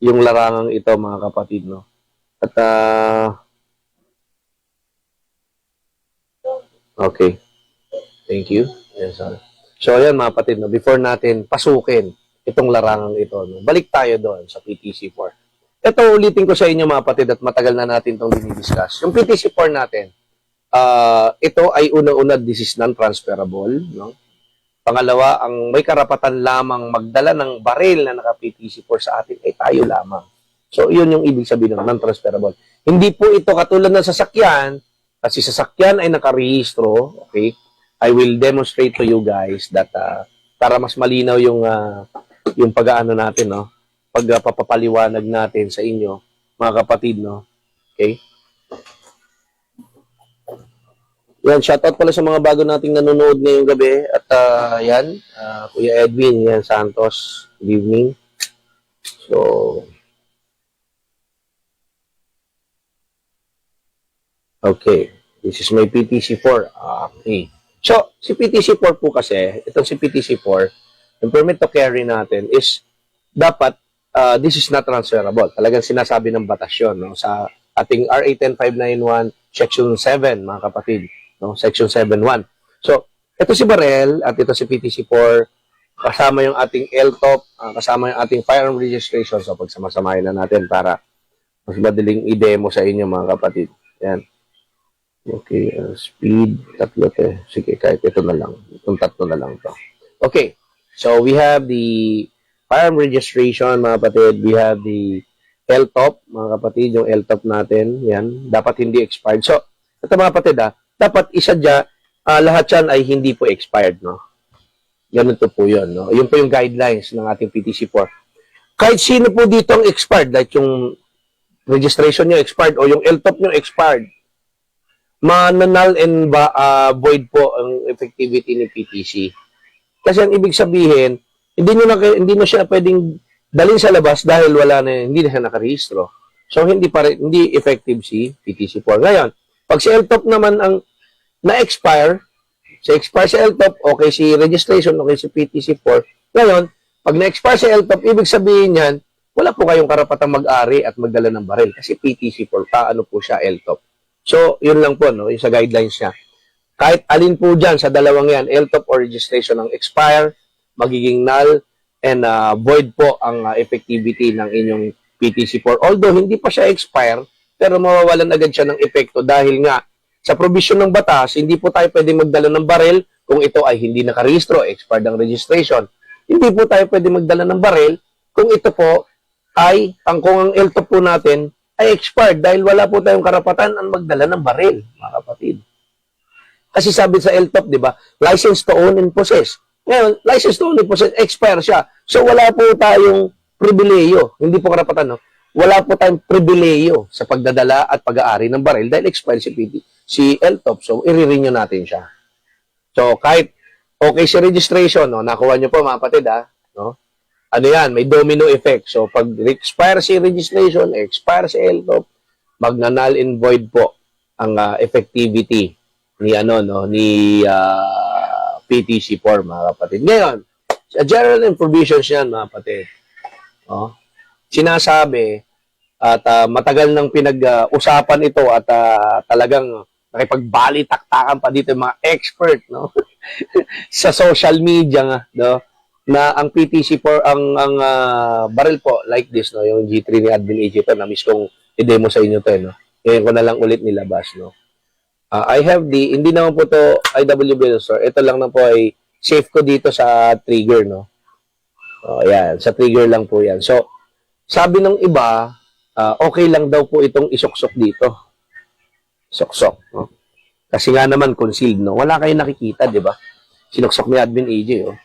yung larangang ito, mga kapatid, no? At, okay. Thank you. Yes, so, ayan, mga kapatid, no? Before natin pasukin itong larangang ito, no? Balik tayo doon sa PTC4. Ito, ulitin ko sa inyo, mga kapatid, at matagal na natin itong dinidiscuss. Yung PTC4 natin, ito ay una-una, this is non-transferable, no? Pangalawa, ang may karapatan lamang magdala ng baril na naka-PTC4 sa atin ay tayo lamang. So, yun yung ibig sabihin ng non-transferable. Hindi po ito katulad ng sasakyan, kasi sasakyan ay nakarehistro, okay? I will demonstrate to you guys that para mas malinaw yung pag-aano natin, no? Pagpapaliwanag natin sa inyo, mga kapatid, no? Okay? Yan, shoutout pala sa mga bago nating nanonood ngayong gabi. At yan, Kuya Edwin, yan, Santos, good evening. So, okay. This is my PTC4. Okay. So, si PTC4 po kasi, itong si PTC4, yung permit to carry natin is, dapat, this is not transferable. Talagang sinasabi ng batas yun, no? Sa ating RA 10591, Section 7, mga kapatid. No? Section 7.1. So, ito si Barel at ito si PTC4, kasama yung ating LTOP, kasama yung ating firearm registration. So, pagsamasamahin na natin para mas madaling i-demo sa inyo, mga kapatid. Yan. Okay, speed, tatlo to. Sige, kahit ito na lang. Itong tatlo na lang to. Okay, so we have the firearm registration, mga kapatid. We have the LTOP, mga kapatid, yung LTOP natin. Yan, dapat hindi expired. So, ito mga kapatid, dapat isadya, lahat yan ay hindi po expired, no? Ganun to po yun, no? Yun po yung guidelines ng ating PTC4. Kahit sino po dito ang expired, like yung registration nyo expired o yung LTOP nyo expired, null and void po ang effectivity ni PTC. Kasi ang ibig sabihin, hindi na siya pwedeng dalhin sa labas dahil hindi na siya nakarehistro. So, hindi effective si PTC4. Ngayon, pag si LTOP naman ang na-expire sa LTOP, okay si registration, okay si PTC4. Ngayon, pag na-expire si LTOP, ibig sabihin yan, wala po kayong karapatang mag-ari at magdala ng baril. Kasi PTC4, ano po siya, LTOP. So, yun lang po, no, yung sa guidelines niya. Kahit alin po dyan sa dalawang yan, LTOP or registration ang expire, magiging null and void po ang effectivity ng inyong PTC4. Although, hindi pa siya expire, pero mawawalan agad siya ng epekto dahil nga, sa provision ng batas, hindi po tayo pwede magdala ng baril kung ito ay hindi nakarehistro, expired ang registration. Hindi po tayo pwede magdala ng baril kung ito po ay, kung ang LTOP po natin ay expired dahil wala po tayong karapatan ang magdala ng baril, mga kapatid. Kasi sabi sa LTOP, di ba, license to own and possess. Ngayon, license to own and possess, expire siya. So, wala po tayong pribileyo. Hindi po karapatan, no? Wala po tayong pribileyo sa pagdadala at pag-aari ng baril dahil expired si LTOP. So, i-renew natin siya. So, kahit Okay si registration, no? Nakuha nyo po mga kapatid, ha? No? Ano yan? May domino effect. So, pag expire si registration, expire si LTOP, magna-null and void po ang effectivity ni PTC form, mga kapatid. Ngayon, sa general and provisions yan, mga kapatid, no? Sinasabi at matagal nang pinag-usapan ito at talagang nakipagbali-taktakan pa dito yung mga expert, no? sa social media, no? Na ang PTC ang barrel po like this, no? Yung G3 ni Admin AJ ito, na-miss kong i-demo sa inyo to, no? Ngayon ko na lang ulit nilabas, no? I have hindi naman po to IWB, sir. Ito lang na po ay safe ko dito sa trigger, no? Yan, sa trigger lang po yan. So, sabi ng iba, okay lang daw po itong isuksok dito. Suksok, no? Kasi nga naman concealed, no? Wala kayong nakikita, di ba? Sinuksok ni Admin AJ, oh.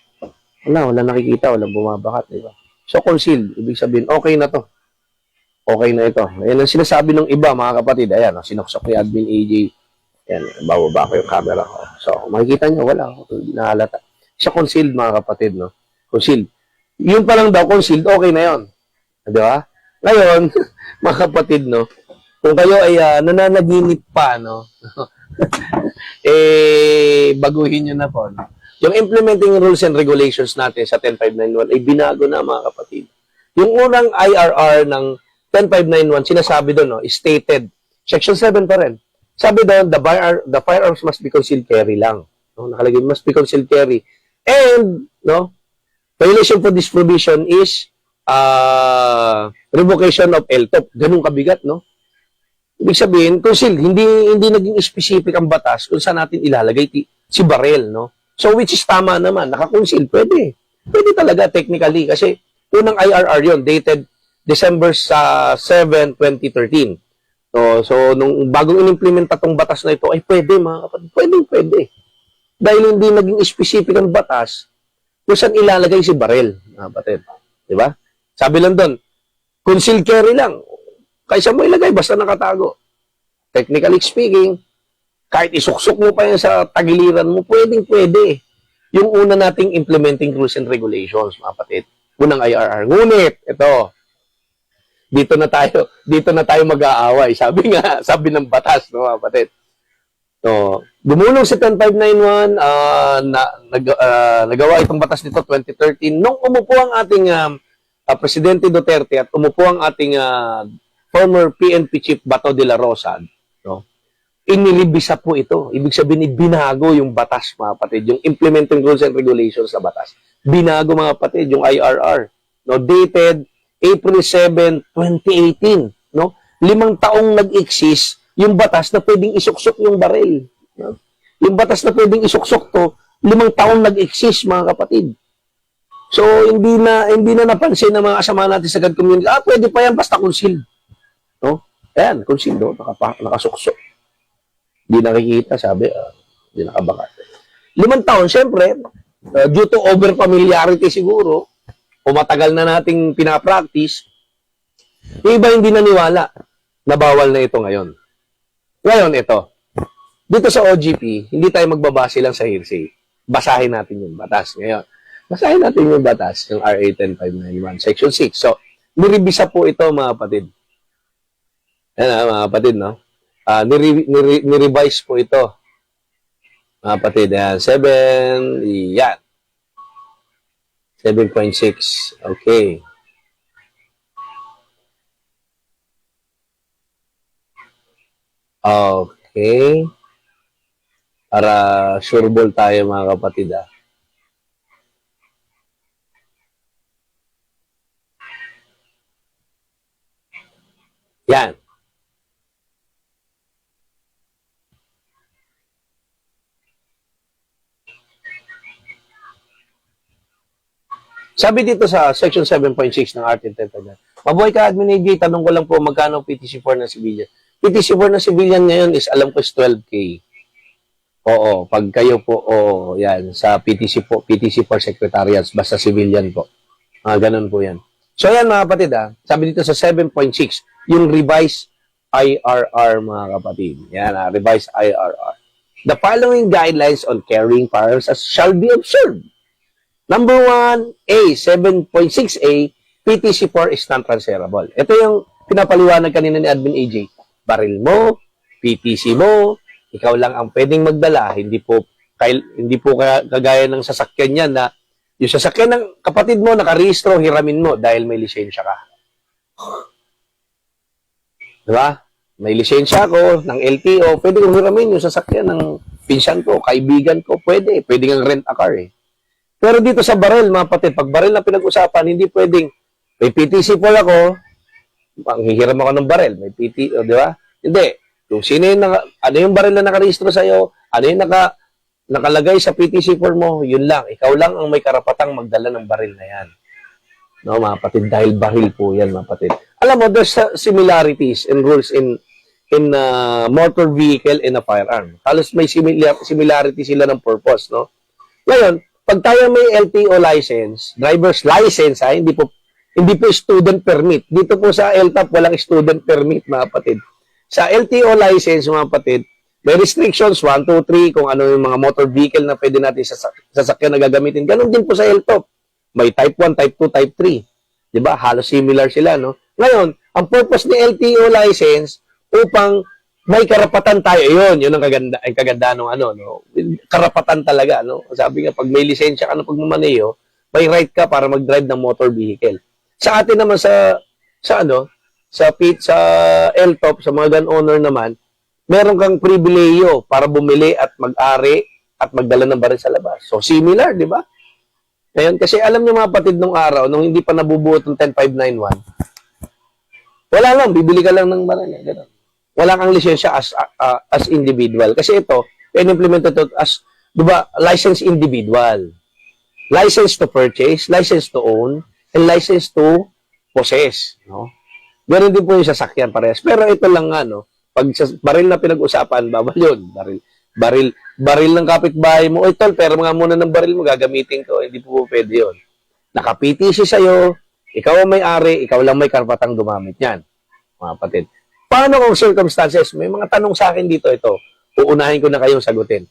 Wala nakikita, walang bumabakat, di ba? So, concealed, ibig sabihin, okay na to. Okay na ito. Ayan ang sinasabi ng iba, mga kapatid. Ayan, sinuksok ni Admin AJ. Ayan, bababa ko yung camera ko. So, makikita nyo, wala. Hindi nahalata. Siya concealed, mga kapatid, no? Concealed. Yun pa lang daw, concealed, okay na yun. Di ba? Ngayon, mga kapatid, no? Kung kayo ay nananaginip pa, no? Baguhin nyo na po, no? Yung implementing rules and regulations natin sa 10591 ay binago na, mga kapatid. Yung unang IRR ng 10591, sinasabi doon, no, is stated. Section 7 pa rin. Sabi doon, the firearms must be concealed carry lang. No? Nakalagay, must be concealed carry. And, no, violation for this provision is revocation of LTOP. Ganun kabigat, no? Ibig sabihin, concealed, hindi naging specific ang batas kung saan natin ilalagay si barrel, no? So, which is tama naman, naka-conceal, pwede. Pwede talaga, technically, kasi unang IRR yon dated December 7, 2013. So nung bagong inimplementa tong batas na ito, ay pwede, mga kapatid, pwede. Dahil hindi naging specific ang batas kung saan ilalagay si barrel, mga kapatid. Diba? Sabi lang doon, concealed carry lang. Kaysa mo ilagay, basta nakatago. Technically speaking, kahit isuksok mo pa yan sa tagiliran mo, pwede. Yung una nating implementing rules and regulations, mga kapatid. Unang IRR. Ngunit, ito, dito na tayo mag-aaway. Sabi ng batas, no, mga kapatid. So, dumulong si 10591, nagawa itong batas nito 2013. Nung umupo ang ating Presidente Duterte at umupo ang ating former PNP Chief Bato de la Rosa, no, inilibisa po ito. Ibig sabihin, binago yung batas, mga kapatid. Yung implementing rules and regulations sa batas. Binago, mga kapatid, yung IRR. No, dated April 7, 2018. No? 5 taong nag-exist yung batas na pwedeng isuksok yung baril. No? Yung batas na pwedeng isuksok to, 5 taong nag-exist, mga kapatid. So, hindi na napansin ng mga kasama natin sa God community, pwede pa yan, basta concealed. No? Ayan, concealed, no? Nakasuksok. Hindi nakikita, sabi, hindi nakabakat. 5 taon, syempre, due to over-familiarity siguro, o matagal na nating pinapractice, yung iba hindi naniwala na bawal na ito ngayon. Ngayon, ito. Dito sa OGP, hindi tayo magbabase lang sa hearsay. Basahin natin yung batas. Ngayon, basahin natin yung batas, yung RA 10591, Section 6. So, niribisa po ito, mga kapatid. Ayan, mga kapatid, no? Nirevise po ito. Mga kapatid, yan. 7, yan. 7.6. Okay. Okay. Para sureball tayo, mga kapatid, Yan. Sabi dito sa Section 7.6 ng RT 10. Mabuhay ka, Admin AJ, tanong ko lang po, magkano PTC4 ng civilian? PTC4 ng civilian ngayon is, alam ko, is 12K. Oo, pag kayo po, yan, sa PTC4 secretariats, basta civilian po. Ganun po yan. So, yan, mga kapatid, sabi dito sa 7.6, yung revised IRR, mga kapatid. Yan, revised IRR. the following guidelines on carrying firearms shall be observed. Number 1, 7.6A, PTC4 is non-transferable. Ito yung pinapaliwanag kanina ni Admin AJ. Baril mo, PTC mo, ikaw lang ang pwedeng magdala. Hindi po kagaya ng sasakyan niyan na yung sasakyan ng kapatid mo, nakarehistro, hiramin mo dahil may lisensya ka. Diba? May lisensya ako ng LTO, pwede kong hiramin yung sasakyan ng pinsan ko, kaibigan ko, pwede. Pwede kang rent a car eh. Pero dito sa baril, mga kapatid, pag baril na pinag-usapan, hindi pwedeng, may PTC po ako, manghihiram ako ng baril, may PT, di ba? Hindi. Kung sino yung ano yung baril na nakarehistro sa'yo, ano yung nakalagay sa PTC4 mo, yun lang. Ikaw lang ang may karapatang magdala ng baril na yan. No, mga kapatid, dahil baril po yan, mga kapatid. Alam mo, there's similarities and rules in motor vehicle and a firearm. Halos may similarity sila ng purpose, no? Ngayon, pag tayo may LTO license, driver's license, hindi po student permit. Dito po sa LTAP, walang student permit, mga kapatid. Sa LTO license, mga kapatid, may restrictions, 1, 2, 3, kung ano yung mga motor vehicle na pwede natin sasakyan na gagamitin. Ganon din po sa LTOP. May type 1, type 2, type 3. Diba? Halos similar sila, no? Ngayon, ang purpose ni LTO license, upang may karapatan tayo. Yun ang kaganda ng no? Karapatan talaga, no? Sabi nga, pag may lisensya ka na pagmamaneho, may right ka para mag-drive ng motor vehicle. Sa atin naman sa LTOP, sa mga gun owner naman, meron kang pribileyo para bumili at mag-ari at magdala ng baril sa labas. So, similar, di ba? Ngayon, kasi alam niyo mga patid nung araw, nung hindi pa nabubuo itong 10591, wala lang, bibili ka lang ng baril. Ganun. Wala kang lisensya as individual. Kasi ito, in-implemented ito as, di ba, licensed individual. License to purchase, license to own, and license to possess. No? Ganun din po yung sasakyan parehas. Pero ito lang nga, no? Pag baril na pinag-usapan, bawal yun. Baril ng kapitbahay mo, oy tol, pero nga muna ng baril mo, gagamitin ko. Hindi po pwede yun. Naka-PTC sa'yo, ikaw ang may-ari, ikaw lang may karapatang gumamit yan. Mga kapatid. Paano kung circumstances? May mga tanong sa akin dito, ito. Uunahin ko na kayong sagutin.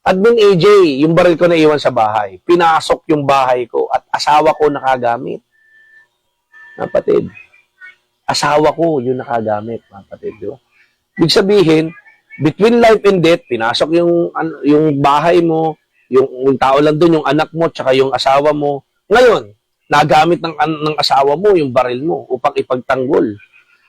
Admin AJ, yung baril ko na iwan sa bahay. Pinasok yung bahay ko at asawa ko nakagamit. Mga kapatid. Asawa ko yung nakagamit. Mga kapatid. Diba? Ibig sabihin, between life and death, pinasok yung bahay mo, yung tao lang doon, yung anak mo, tsaka yung asawa mo. Ngayon, nagamit ng asawa mo yung baril mo upang ipagtanggol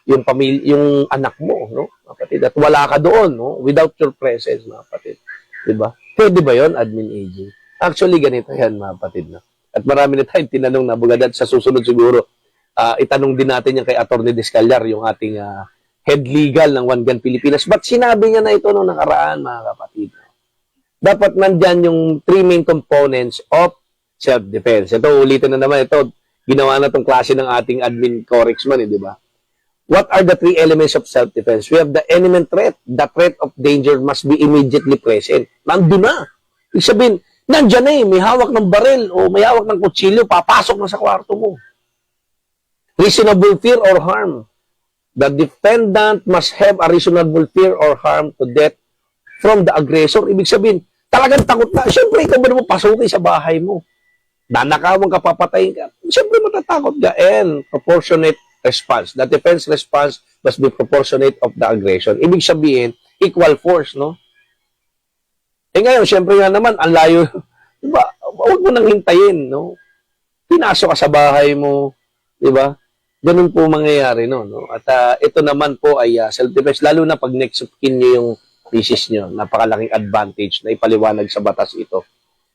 yung yung anak mo, no? Mga kapatid. At wala ka doon, no? Without your presence, mga kapatid. Diba? Pwede ba yon, Admin AJ? Actually, ganito yan, mga kapatid. No? At marami na tayong tinanong na bugadad sa susunod siguro. Itanong din natin yan kay Atty. Descallar, yung ating head legal ng One Gun Pilipinas. But sinabi niya na ito nung nakaraan, mga kapatid. Dapat nandyan yung 3 main components of self-defense. Ito, ulitin na naman. Ito, ginawa na itong klase ng ating admin corexman, di ba? What are the 3 elements of self-defense? We have the imminent threat. The threat of danger must be immediately present. Nandun na. Ibig sabihin, nandyan na may hawak ng baril o may hawak ng kutsilyo, papasok na sa kwarto mo. Reasonable fear or harm. The defendant must have a reasonable fear or harm to death from the aggressor. Ibig sabihin, talagang takot na. Siyempre, ikaw ba naman pasukin sa bahay mo? Nanakawan ka, papatayin ka. Siyempre, matatakot ka. And proportionate response. The defense response must be proportionate of the aggression. Ibig sabihin, equal force, no? Ngayon, siyempre nga naman, ang layo. Diba? Huwag mo nang hintayin, no? Pinasok ka sa bahay mo, diba? Ganun po mangyayari, no? At ito naman po ay self-defense, lalo na pag next of kin nyo yung thesis nyo, napakalaking advantage na ipaliwanag sa batas ito.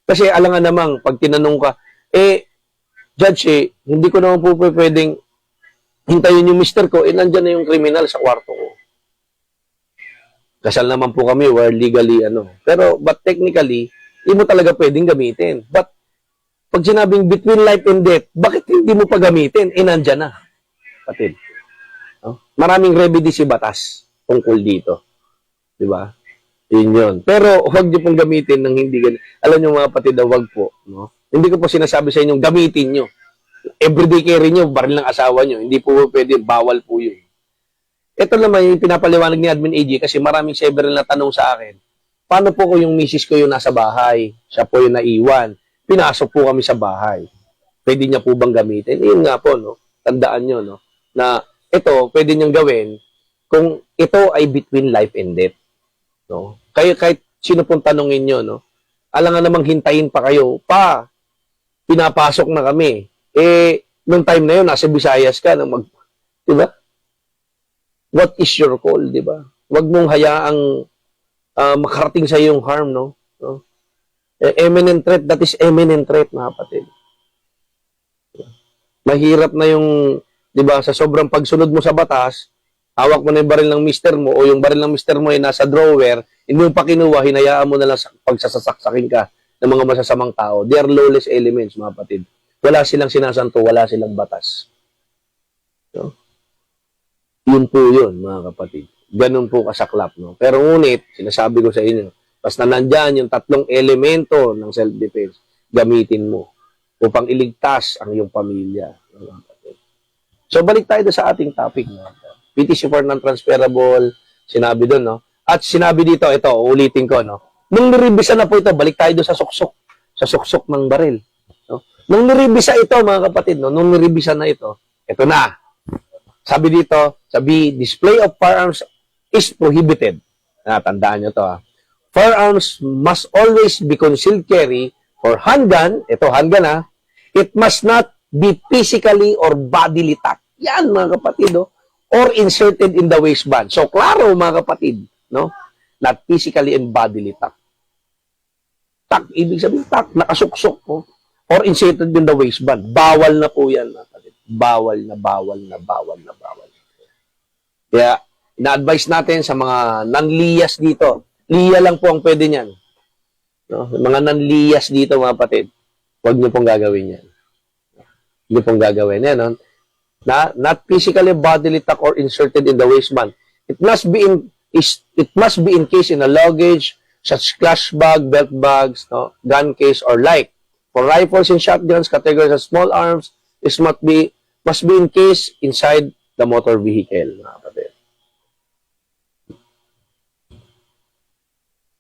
Kasi alangan namang, pag tinanong ka, Judge, hindi ko naman po pwedeng hintayin yung mister ko, nandyan na yung kriminal sa kwarto ko. Kasal naman po kami, we're legally, Pero, but technically, hindi mo talaga pwedeng gamitin. But, pag sinabing between life and death, bakit hindi mo pa gamitin? Nandyan na. Patid. No? Maraming remedy si batas tungkol dito. Diba? Yun. Pero, huwag niyo pong gamitin ng hindi ganun. Alam niyo mga patid, huwag po. No? Hindi ko po sinasabi sa inyong gamitin niyo. Everyday carry nyo, baril ng asawa nyo. Hindi po pwede, bawal po yun. Ito naman yung pinapaliwanag ni Admin AJ kasi maraming several na tanong sa akin. paano po kung yung misis ko yung nasa bahay, siya po yung naiwan, pinasok po kami sa bahay. Pwede niya po bang gamitin? Yun nga po, no? Tandaan nyo, no? Na ito, pwede niyang gawin kung ito ay between life and death. No? Kahit sino pong tanongin nyo, no? Alangan namang hintayin pa kayo, pinapasok na kami. Nung time na yun, nasa Visayas ka, di ba? What is your call, di ba? Huwag mong hayaang makarating sa yung harm, no? Eminent threat, that is eminent threat, mga kapatid. Mahirap na yung, di ba, sa sobrang pagsunod mo sa batas, hawak mo na yung baril ng mister mo, o yung baril ng mister mo ay nasa drawer, hindi mo pa kinuha, hinayaan mo na lang pagsasasaksakin ka ng mga masasamang tao. They are lawless elements, mga kapatid. Wala silang sinasanto, wala silang batas. No? Yun po yun, mga kapatid. Ganun po kasaklap. No? Pero ngunit, sinasabi ko sa inyo, basta nandyan yung tatlong elemento ng self-defense, gamitin mo upang iligtas ang iyong pamilya. So, balik tayo sa ating topic. No? PTC for non-transferable, sinabi doon, no? At sinabi dito, ito, ulitin ko, no? Nung niribisa na po ito, balik tayo doon sa suksok ng baril. No? Nung niribisa ito, mga kapatid, no? Nung niribisa na ito na. Sabi dito, display of firearms is prohibited. Tandaan nyo to, ha? Firearms must always be concealed carry for handgun, ito, handgun, ha? It must not be physically or bodily tack. Yan, mga kapatid, no? Or inserted in the waistband. So, klaro, mga kapatid, no? Not physically and bodily tack. Tack, ibig sabihin, tack, nakasuksok, no? Or inserted in the waistband. Bawal na po yan, mga kapatid. Bawal na. Kaya, ina-advise natin sa mga non-liyas dito. Liya lang po ang pwede niyan. No? Mga non-liyas dito, mga kapatid. Huwag niyo pong gagawin yan. Huwag niyo pong gagawin yan, no? Not physically bodily tack or inserted in the waistband. It must be encased in a luggage such clutch bag, belt bags, no, gun case or like. For rifles and shotguns, categories of small arms, this must be encased inside the motor vehicle.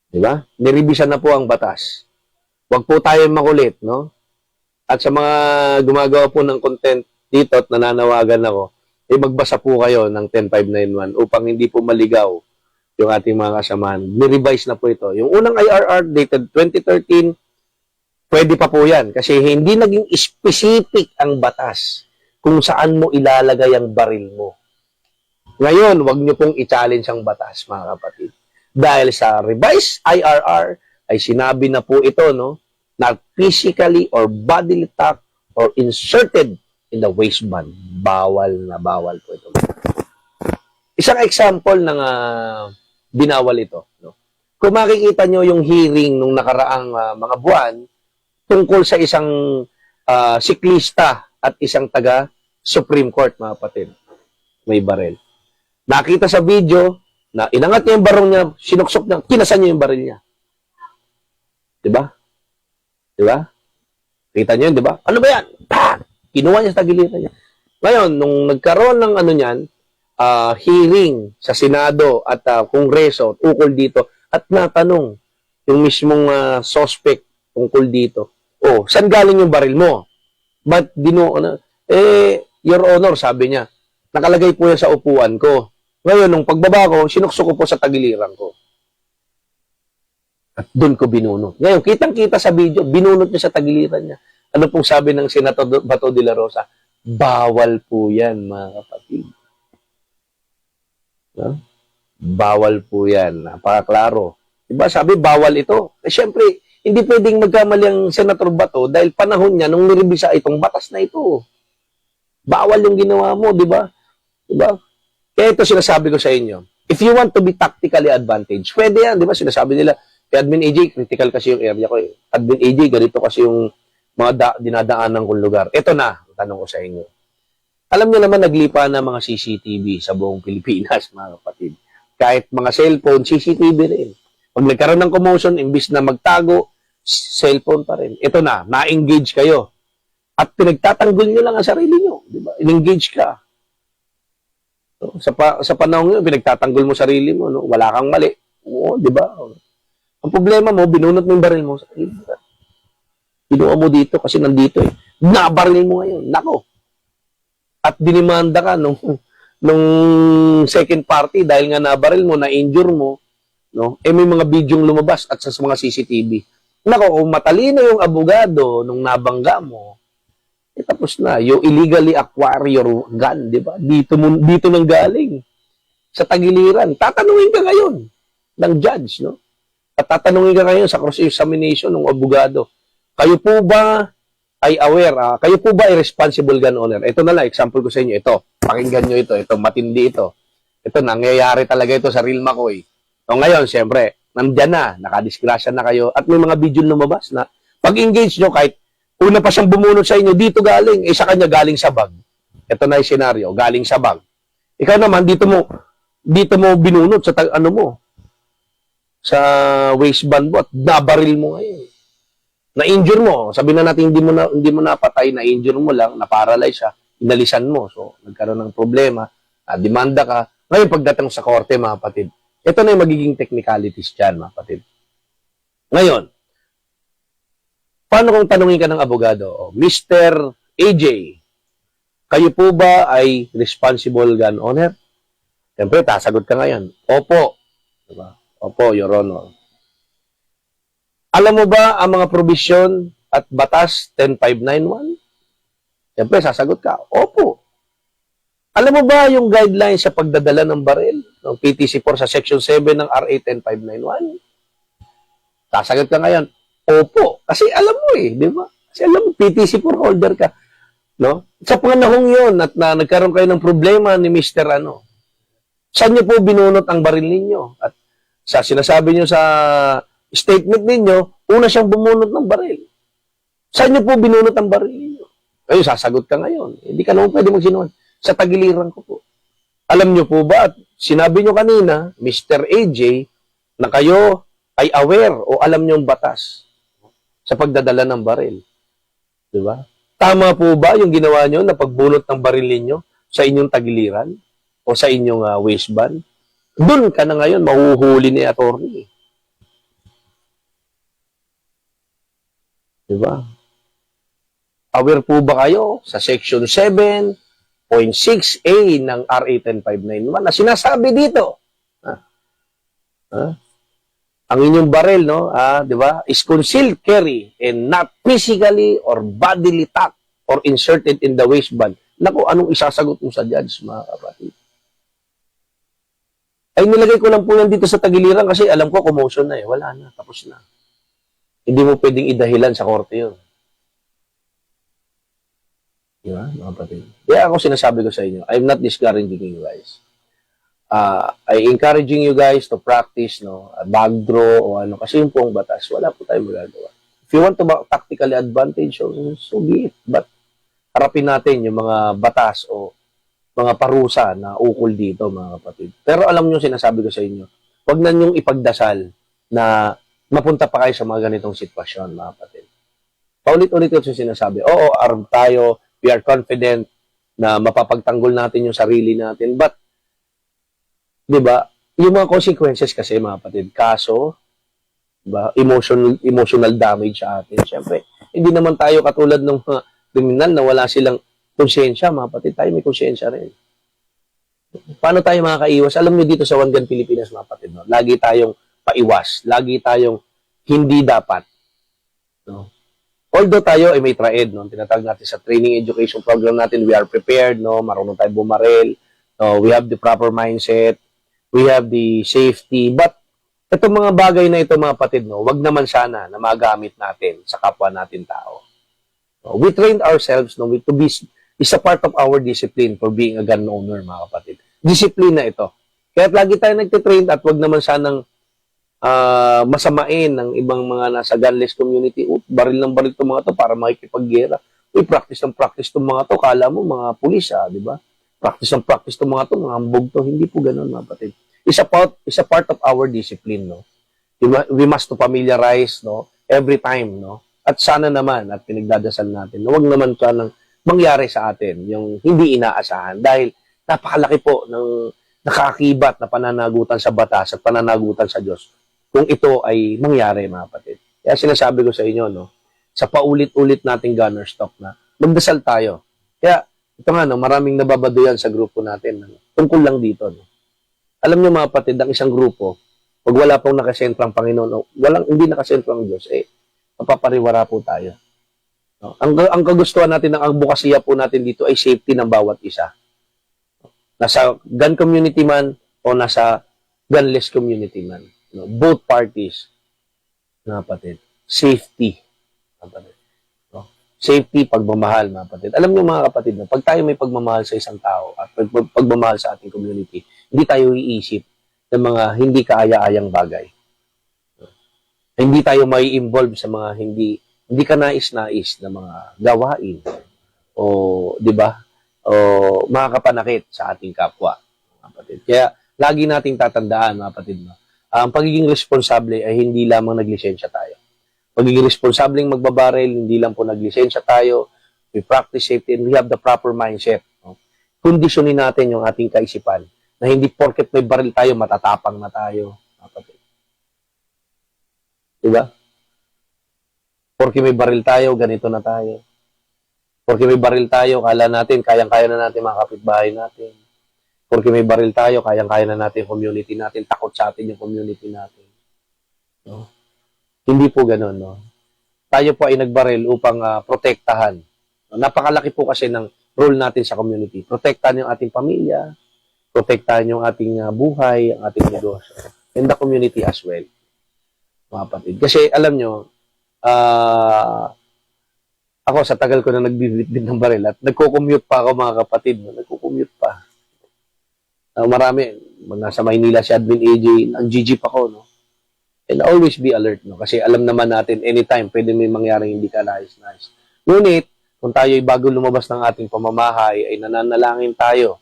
Diba? Niribisan na po ang batas. Huwag po tayo makulit, no? At sa mga gumagawa po ng content dito at nananawagan ako, magbasa po kayo ng 10591 upang hindi po maligaw yung ating mga kasamahan. Ni-revise na po ito. Yung unang IRR dated 2013, pwede pa po yan kasi hindi naging specific ang batas kung saan mo ilalagay ang baril mo. Ngayon, wag niyo pong i-challenge ang batas, mga kapatid. Dahil sa revised IRR ay sinabi na po ito, no, na physically or bodily tack or inserted in the waistband. Bawal na bawal po ito. Isang example ng binawal ito. No? Kung makikita nyo yung hearing nung nakaraang mga buwan tungkol sa isang siklista at isang taga Supreme Court, mga kapatid. May baril. Nakita sa video na inangat niya yung barong niya, sinuksok niya, kinasan niya yung baril niya. Diba? Diba? Kita niyo yun, diba? Ano ba yan? Kinuha niya sa tagiliran niya. Ngayon, nung nagkaroon ng hearing sa Senado at Kongreso ukol dito at natanong yung mismong suspect tungkol dito. Oh, saan galing yung baril mo? But Your Honor, sabi niya, nakalagay po yan sa upuan ko. Ngayon, nung pagbaba ko, sinuksok ko po sa tagiliran ko. At doon ko binunot. Ngayon, kitang-kita sa video, binunot niya sa tagiliran niya. Ano pong sabi ng Senator Bato de la Rosa? Bawal po yan, mga kapatid. No? Bawal po yan. Napakaklaro. Diba? Sabi, bawal ito. Siyempre, hindi pwedeng magkamali ang Senator Bato dahil panahon niya nung niribisa itong batas na ito. Bawal yung ginawa mo, di ba? Diba? Kaya ito sinasabi ko sa inyo. If you want to be tactically advantaged, pwede yan, di ba? Sinasabi nila, kay Admin AJ, critical kasi yung area ko eh. Admin AJ, ganito kasi yung mga dinadaanan kong lugar. Ito na, tanong ko sa inyo. Alam niyo naman, naglipa na mga CCTV sa buong Pilipinas, mga kapatid. Kahit mga cellphone, CCTV rin. Pag nagkaroon ng commotion, imbis na magtago, cellphone pa rin. Ito na, na-engage kayo. At pinagtatanggol nyo lang ang sarili nyo. Di ba? In-engage ka. So, sa panahon nyo, pinagtatanggol mo sarili mo. No? Wala kang mali. Oo, di ba? Ang problema mo, binunot mo yung baril mo. Kinuha mo dito kasi nandito eh. Nabaril mo ngayon. Nako. At dinimanda ka nung second party dahil nga nabaril mo, na-injure mo, no? Eh may mga bidyong lumabas at sa mga CCTV. Nako, kung matalino yung abogado nung nabangga mo, eh tapos na. You illegally acquire your gun, di ba? Dito nang galing. Sa tagiliran. Tatanungin ka ngayon ng judge, no? At tatanungin ka ngayon sa cross-examination ng abogado. Kayo po ba ay aware? Kayo po ba ay responsible gun owner? Ito na lang, example ko sa inyo. Ito, pakinggan nyo ito. Ito, matindi ito. Ito, nangyayari talaga ito sa Real McCoy. O ngayon, siyempre, nandyan na, nakadisgrasya na kayo, at may mga video lumabas na pag-engage nyo, kahit una pa siyang bumunot sa inyo, dito galing, sa kanya galing sa bag. Ito na yung senaryo, galing sa bag. Ikaw naman, dito mo binunot sa sa waistband mo at nabaril mo ngayon. Na-injure mo. Sabi na natin hindi mo napatay, na-injure mo lang, na-paralyze siya, inalisan mo. So, nagkaroon ng problema, demanda ka. Ngayon, pagdating sa korte, mga kapatid, ito na yung magiging technicalities dyan, mga kapatid. Ngayon, paano kung tanungin ka ng abogado? Mr. AJ, kayo po ba ay responsible gun owner? Siyempre, sasagot ka ngayon. Opo. Diba? Opo, Your Honor. Alam mo ba ang mga provision at batas 10591? Siyempre, sasagot ka. Opo. Alam mo ba yung guidelines sa pagdadala ng baril ng PTC4 sa Section 7 ng RA 10591? Sasagot ka ngayon. Opo. Kasi alam mo eh, di ba? Kasi alam mo, PTC4 holder ka. No? Sa panahong yun at nagkaroon kayo ng problema ni Mr. Saan niyo po binunot ang baril ninyo? At sa sinasabi niyo sa statement ninyo, una siyang bumunot ng baril. Saan niyo po binunot ang baril ninyo? Kayo, sasagot ka ngayon. Hindi ka naman pwede magsinungaling. Sa tagiliran ko po. Alam niyo po ba, at sinabi niyo kanina, Mr. AJ, na kayo ay aware o alam niyo ang batas sa pagdadala ng baril. Di ba? Tama po ba yung ginawa niyo na pagbunot ng baril ninyo sa inyong tagiliran o sa inyong waistband? Doon ka na ngayon, mahuhuli ni attorney. Diba? Aware po ba kayo sa Section 7.6a ng RA 10591 na sinasabi dito? Ang inyong baril, no? Diba? Is concealed carry and not physically or bodily tucked or inserted in the waistband. Naku, anong isasagot mo sa judge, mga kapatid? Ay, nilagay ko lang po yan dito sa tagiliran kasi alam ko, commotion na eh. Wala na, tapos na. Hindi mo pwedeng idahilan sa korte yun. Diba, mga kapatid? Kaya ako sinasabi ko sa inyo, I'm not discouraging you guys. I encouraging you guys to practice, no, bag draw o ano, kasi yung pong batas, wala po tayong magagawa. If you want to tactically advantage, so be it. But harapin natin yung mga batas o mga parusa na ukol dito, mga kapatid. Pero alam nyo, sinasabi ko sa inyo, huwag na nyong ipagdasal na mapunta pa kayo sa mga ganitong sitwasyon, mga kapatid. Paulit-ulit ko sinasabi, oo, armed tayo, we are confident na mapapagtanggol natin yung sarili natin. But, di ba, yung mga consequences kasi, mga kapatid, kaso, diba, emotional damage sa atin. Siyempre, hindi naman tayo katulad ng mga kriminal na wala silang konsensya, mga kapatid. Tayo may konsensya rin. Paano tayo makakaiwas? Alam niyo dito sa One Gun Pilipinas, mga kapatid, no? Lagi tayong paiwas. Lagi tayong hindi dapat. No? Although tayo ay may traed, no? Tinatawag natin sa training education program natin, we are prepared, no? Marunong tayo bumaril, no? We have the proper mindset, we have the safety, but itong mga bagay na ito, mga kapatid, no? Wag naman sana na magamit natin sa kapwa natin tao. No? We trained ourselves, no? To be, is a part of our discipline for being a gun owner, mga kapatid. Discipline na ito. Kaya lagi tayo nagtitrain at wag naman sanang masamain ng ibang mga nasa gunless community. Baril ng baril itong mga to para makikipaggera. Practice ng practice itong mga to. Kala mo mga pulis, di ba? Practice ng practice itong mga to, mga hambog to. Hindi po ganun, mga kapatid. It's a part of our discipline, no? We must to familiarize, no? Every time, no? At sana naman, at pinagdadasal natin, huwag naman sanang mangyari sa atin yung hindi inaasahan dahil napakalaki po ng nakaakibat na pananagutan sa batas at pananagutan sa Diyos kung ito ay mangyari, mga kapatid. Kaya sinasabi ko sa inyo, no, sa paulit-ulit nating gunner stock na magdasal tayo. Kaya ito nga, no, maraming nababaduyan sa grupo natin. No, tungkol lang dito. No. Alam niyo mga kapatid, ang isang grupo, pag wala pong nakasentrang Panginoon, no, hindi nakasentrang Diyos, mapapariwara po tayo. No. Ang kagustuhan natin, ang bukasiya po natin dito ay safety ng bawat isa. Nasa gun community man o nasa gunless community man. No, both parties, mga kapatid, safety. Mga kapatid. No? Safety, pagmamahal, mga kapatid. Alam niyo mga kapatid, no, pag tayo may pagmamahal sa isang tao at pagmamahal sa ating community, hindi tayo iisip ng mga hindi kaaya-ayang bagay. No? Hindi tayo may involve sa mga hindi ka nais-nais na mga gawain o, di ba, o mga kapanakit sa ating kapwa, mga kapatid. Kaya, lagi nating tatandaan, mga kapatid, no? Ang pagiging responsable ay hindi lamang naglisensya tayo. Pagiging responsableng magbabaril, hindi lang po naglisensya tayo. We practice safety and we have the proper mindset. No? Kondisyonin natin yung ating kaisipan na hindi porket may baril tayo, matatapang na tayo. Mga kapatid. Diba? Porke may baril tayo, ganito na tayo. Porke may baril tayo, kala natin, kayang-kaya na natin mga kapitbahay natin. Porke may baril tayo, kayang-kaya na natin yung community natin, takot sa atin yung community natin. No? Hindi po ganun, no? Tayo po ay nagbaril upang protektahan. No? Napakalaki po kasi ng role natin sa community. Protektahan yung ating pamilya, protektahan yung ating buhay, ang ating negosyo, and the community as well. Mga kapatid. Kasi alam nyo, ako sa tagal ko na nagbibitbit ng baril at nagko-commute pa ako mga kapatid. No? Nagko-commute pa. Marami, nasa Maynila si Admin AJ, ang GG pa ko, no? And always be alert, no? Kasi alam naman natin, anytime, pwede may mangyaring hindi ka nais-nais. Ngunit, kung tayo ay bago lumabas ng ating pamamahay, ay nananalangin tayo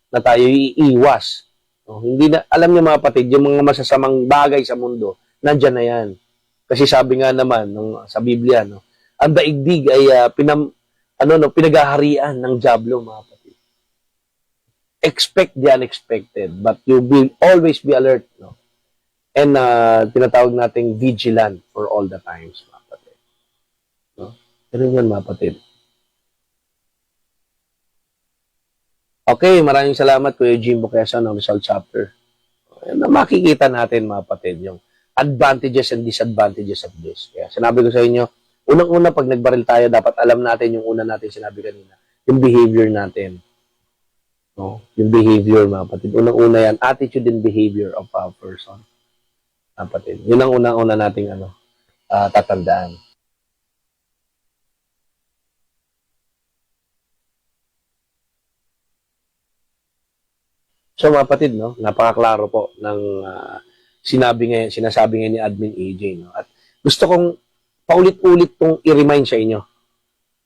na tayo iiwas. No? Hindi na, alam niyo mga kapatid, yung mga masasamang bagay sa mundo, nandyan na yan. Kasi sabi nga naman, sa Biblia, no? Ang daigdig ay pinaghaharian ng dyablo, mga kapatid. Expect the unexpected, but you will always be alert, no? And tinatawag nating vigilant for all the times, mga kapatid. No? Ganun yan, mga kapatid. Okay, maraming salamat Kuya Jimbo Quezon ng Rizal Chapter. And, makikita natin, mga kapatid, yung advantages and disadvantages of this. Kaya sinabi ko sa inyo, unang-una pag nagbaril tayo, dapat alam natin yung una natin sinabi kanina, yung behavior natin. No? Yung behavior, mga kapatid. Unang-una yan, attitude and behavior of a person. Mga kapatid. Yun ang unang-una nating tatandaan. So, mga kapatid, no? Napakaklaro po ng sinasabi ngayon ni Admin AJ. No? At gusto kong paulit-ulit tong i-remind sa inyo.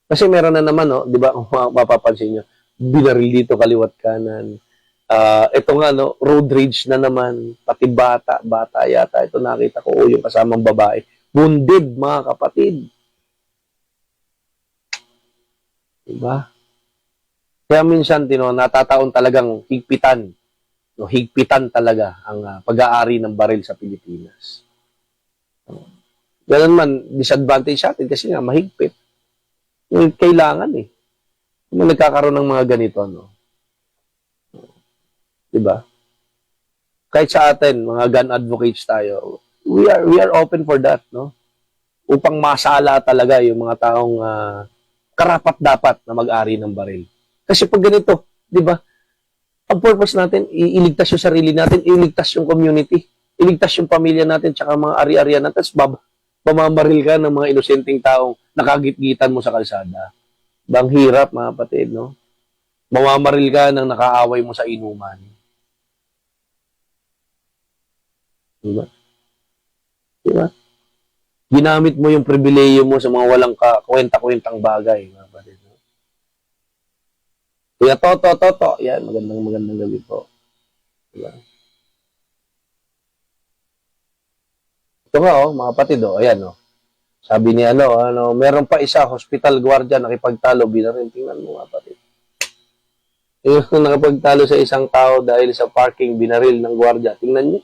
Kasi meron na naman, no? Di ba, kung mapapansin nyo, binaril dito kaliwat kanan. Ito nga, no, road rage na naman, pati bata yata, ito nakita ko, yung kasamang babae, wounded, mga kapatid. Diba? Kaya minsan, natataon talagang higpitan, no, higpitan talaga ang pag-aari ng baril sa Pilipinas. Ganun man, disadvantage sa atin kasi nga, mahigpit. Kailangan kung nagkakaroon ng mga ganito, no? Diba? Kahit sa atin, mga gun advocates tayo, we are open for that, no? Upang masala talaga yung mga taong karapat-dapat na mag-ari ng baril. Kasi pag ganito, diba? Ang purpose natin, iligtas yung sarili natin, iligtas yung community, iligtas yung pamilya natin, tsaka mga ari-arian natin, tapos pamamaril ka ng mga inosenteng taong nakagitgitan mo sa kalsada. Bang hirap, mga kapatid, no? Mamamaril ka ng nakaaway mo sa inuman. Diba? Diba? Ginamit mo yung pribileyo mo sa mga walang kwenta-kwentang bagay, mga kapatid. No? Kuya Toto. Yan, magandang gabi po. Diba? Ito nga, mga kapatid, ayan, sabi ni meron pa isa, hospital guardia, nakipagtalo, binaril. Tingnan mo, mga kapatid. Yung nakapagtalo sa isang tao dahil sa parking, binaril ng guardia. Tingnan niyo.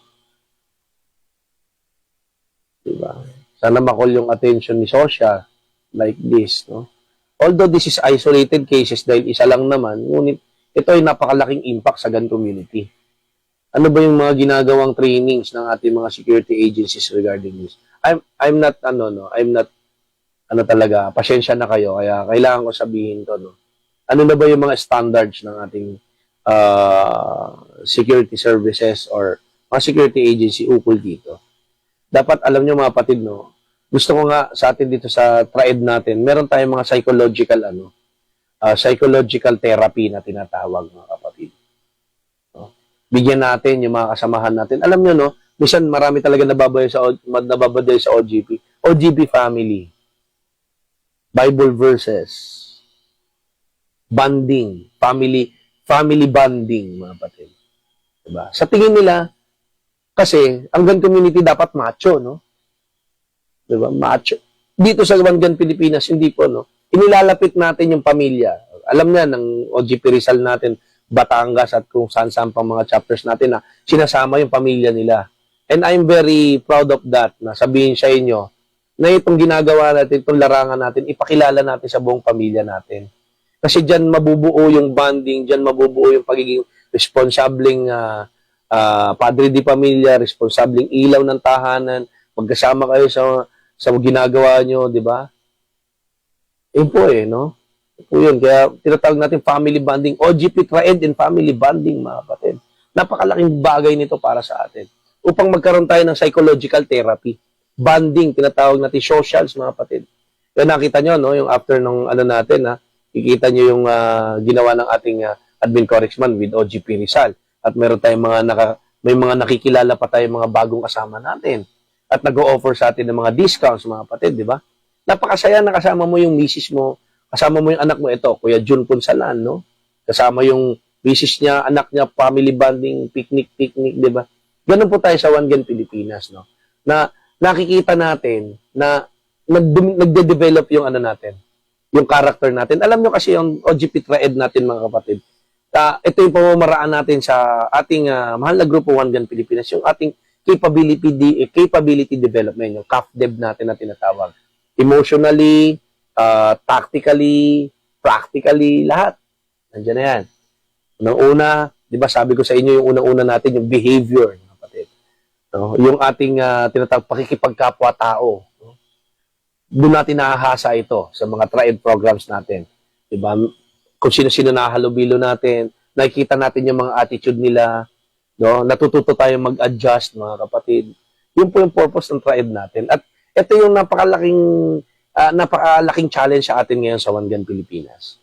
Diba? Sana makol yung attention ni Sosya like this, no? Although this is isolated cases dahil isa lang naman, ngunit ito ay napakalaking impact sa GAN community. Ano ba yung mga ginagawang trainings ng ating mga security agencies regarding this? I'm not talaga, pasensya na kayo, kaya kailangan ko sabihin to, no? Ano na ba yung mga standards ng ating security services or mga security agency ukol dito? Dapat alam nyo mga kapatid, no? Gusto ko nga sa atin dito sa TRAED natin, meron tayong mga psychological therapy na tinatawag mga kapatid. No? Bigyan natin yung mga kasamahan natin. Alam nyo, no? Minsan marami talaga nababadaya sa OGP. OGP family. Bible verses. Bonding. Family bonding, mga kapatid. Diba? Sa tingin nila, kasi, ang GAN community dapat macho, no? Diba? Macho. Dito sa GAN Pilipinas, hindi po, no? Inilalapit natin yung pamilya. Alam niya, ng OGP Rizal natin, Batangas at kung saan-saan pang mga chapters natin na sinasama yung pamilya nila. And I'm very proud of that na sabihin sa inyo na itong ginagawa natin, itong larangan natin, ipakilala natin sa buong pamilya natin. Kasi dyan mabubuo yung bonding, dyan mabubuo yung pagiging responsableng padre di pamilya, responsableng ilaw ng tahanan, magkasama kayo sa ginagawa nyo, di ba? Yun po no? Po yun. Kaya tinatawag natin family bonding, OGP TRAED and family bonding, mga kapatid. Napakalaking bagay nito para sa atin. Upang magkaroon tayo ng psychological therapy. Bonding, tinatawag natin socials, mga kapatid. Kaya nakita nyo, no, yung after ng natin, kikita nyo yung ginawa ng ating admin correxman with OGP Rizal. At meron tayong may mga nakikilala pa tayong mga bagong kasama natin. At nag-o-offer sa atin ng mga discounts, mga kapatid, di ba? Napakasaya na kasama mo yung misis mo, kasama mo yung anak mo ito, Kuya Jun Punsalan, no? Kasama yung misis niya, anak niya, family bonding, picnic, di ba? Ganun po tayo sa One GAN Pilipinas, no? Na nakikita natin na nagde-develop yung natin, yung character natin. Alam nyo kasi yung OGP TRAED natin, mga kapatid, ito yung pamamaraan natin sa ating mahal na grupo One GAN Pilipinas, yung ating capability development, yung CAFDEV natin na tinatawag. Emotionally, tactically, practically, lahat. Nandiyan na yan. Unang-una, di ba sabi ko sa inyo yung unang-una natin, yung behavior, mga kapatid. No? Yung ating tinatawag pakikipagkapwa-tao. No? Doon natin nahahasa ito sa mga TRAED programs natin. Di ba? Kung sino-sino nahalubilo natin, nakikita natin yung mga attitude nila, no? Natututo tayong mag-adjust, mga kapatid. Yun po yung purpose ng TRAED natin. At ito yung napakalaking challenge sa atin ngayon sa One GAN Pilipinas.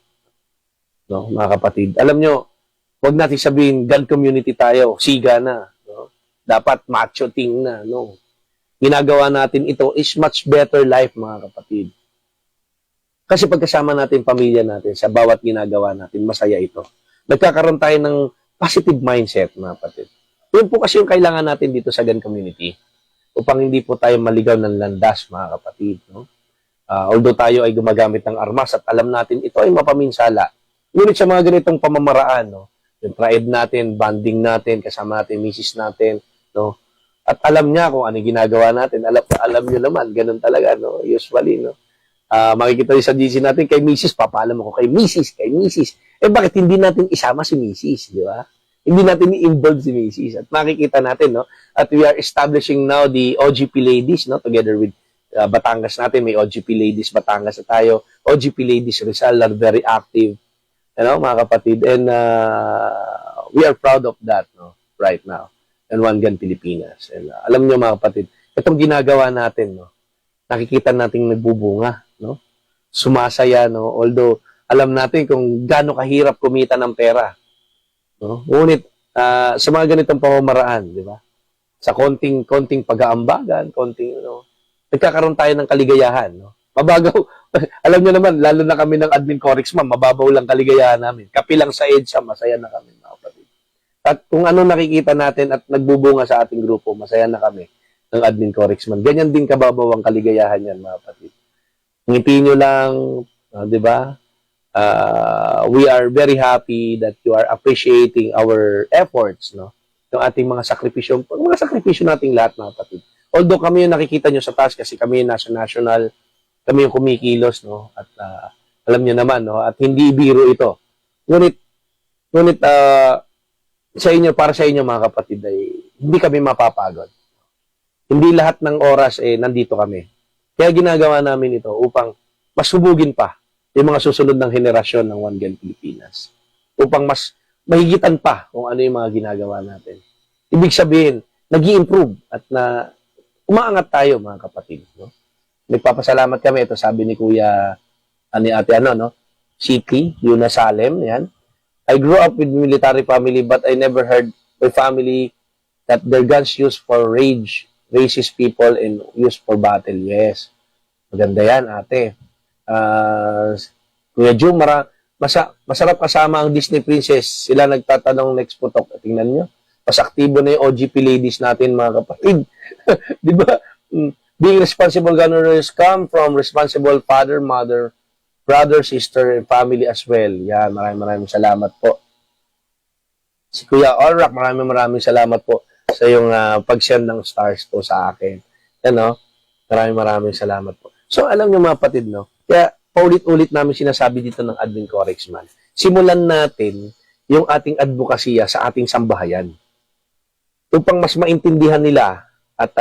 No, mga kapatid. Alam nyo, huwag natin sabihin, GAN community tayo, siga na. No? Dapat macho thing na. No? Ginagawa natin ito is much better life, mga kapatid. Kasi pagkasama natin pamilya natin, sa bawat ginagawa natin, masaya ito. Nagkakaroon tayo ng positive mindset, mga kapatid. Yun po kasi yung kailangan natin dito sa GAN community upang hindi po tayo maligaw ng landas, mga kapatid. No? Although tayo ay gumagamit ng armas at alam natin, ito ay mapaminsala. Ngunit sa mga ganitong pamamaraan, no? Yung TRAED natin, banding natin, kasama natin, misis natin, no? At alam niya kung ano ginagawa natin. Alam niyo naman, ganun talaga, no? Usually, no? Makikita niyo sa GC natin, kay misis, papaalam ako kay misis. Bakit hindi natin isama si misis, di ba? Hindi natin i-involve si misis. At makikita natin, no? At we are establishing now the OGP ladies, no? Together with Batangas natin, may OGP ladies Batangas na tayo. OGP ladies Rizal are very active, mga kapatid. And we are proud of that, no? Right now. And One GAN Pilipinas. And alam niyo, mga kapatid, itong ginagawa natin, no? Nakikita nating nagbubunga, no? Sumasaya, no? Although, alam natin kung gaano kahirap kumita ng pera. No? Ngunit, sa mga ganitong pamamaraan, di ba? Sa konting pag-aambagan, nagkakaroon tayo ng kaligayahan, no? Mababaw, alam niyo naman, lalo na kami ng admin corexman, mababaw lang kaligayahan namin. Kapilang sa EDSA, masaya na kami, mga kapatid. At kung ano nakikita natin at nagbubunga sa ating grupo, masaya na kami ng admin corexman. Ganyan din kababaw ang kaligayahan yan, mga kapatid. Ngiti nyo lang, di ba? We are very happy that you are appreciating our efforts, no? Yung ating mga sakripisyo nating lahat, mga kapatid. Although kami yung nakikita nyo sa taas kasi kami yung nasa national, kami yung kumikilos, no? At alam nyo naman, no? At hindi biro ito. Ngunit sa inyo, para sa inyo mga kapatid, ay hindi kami mapapagod. Hindi lahat ng oras nandito kami. Kaya ginagawa namin ito upang masubugin pa yung mga susunod ng henerasyon ng One Gun Pilipinas. Upang mas mahigitan pa kung ano yung mga ginagawa natin. Ibig sabihin, nag-i-improve at na umaangat tayo mga kapatid. No? Nagpapasalamat kami. Ito sabi ni Kuya, ni Ate Siki, Yuna Salem, yan. I grew up with military family but I never heard my family that their guns used for racist people and used for battle. Yes. Maganda yan, ate. Kuya Ju, masarap kasama ang Disney Princess. Sila nagtatanong next putok. Tingnan nyo. Mas aktibo na yung OGP ladies natin, mga kapatid. Di ba? Being responsible gun owners come from responsible father, mother, brother, sister, and family as well. Yan, maraming salamat po. Si Kuya Orrak, maraming salamat po sa yung pag-send ng stars po sa akin. Yan, no? Maraming salamat po. So, alam niyo mga kapatid, no? Kaya, paulit-ulit namin sinasabi dito ng Admin Corexman. Simulan natin yung ating advokasya sa ating sambahayan. Upang mas maintindihan nila at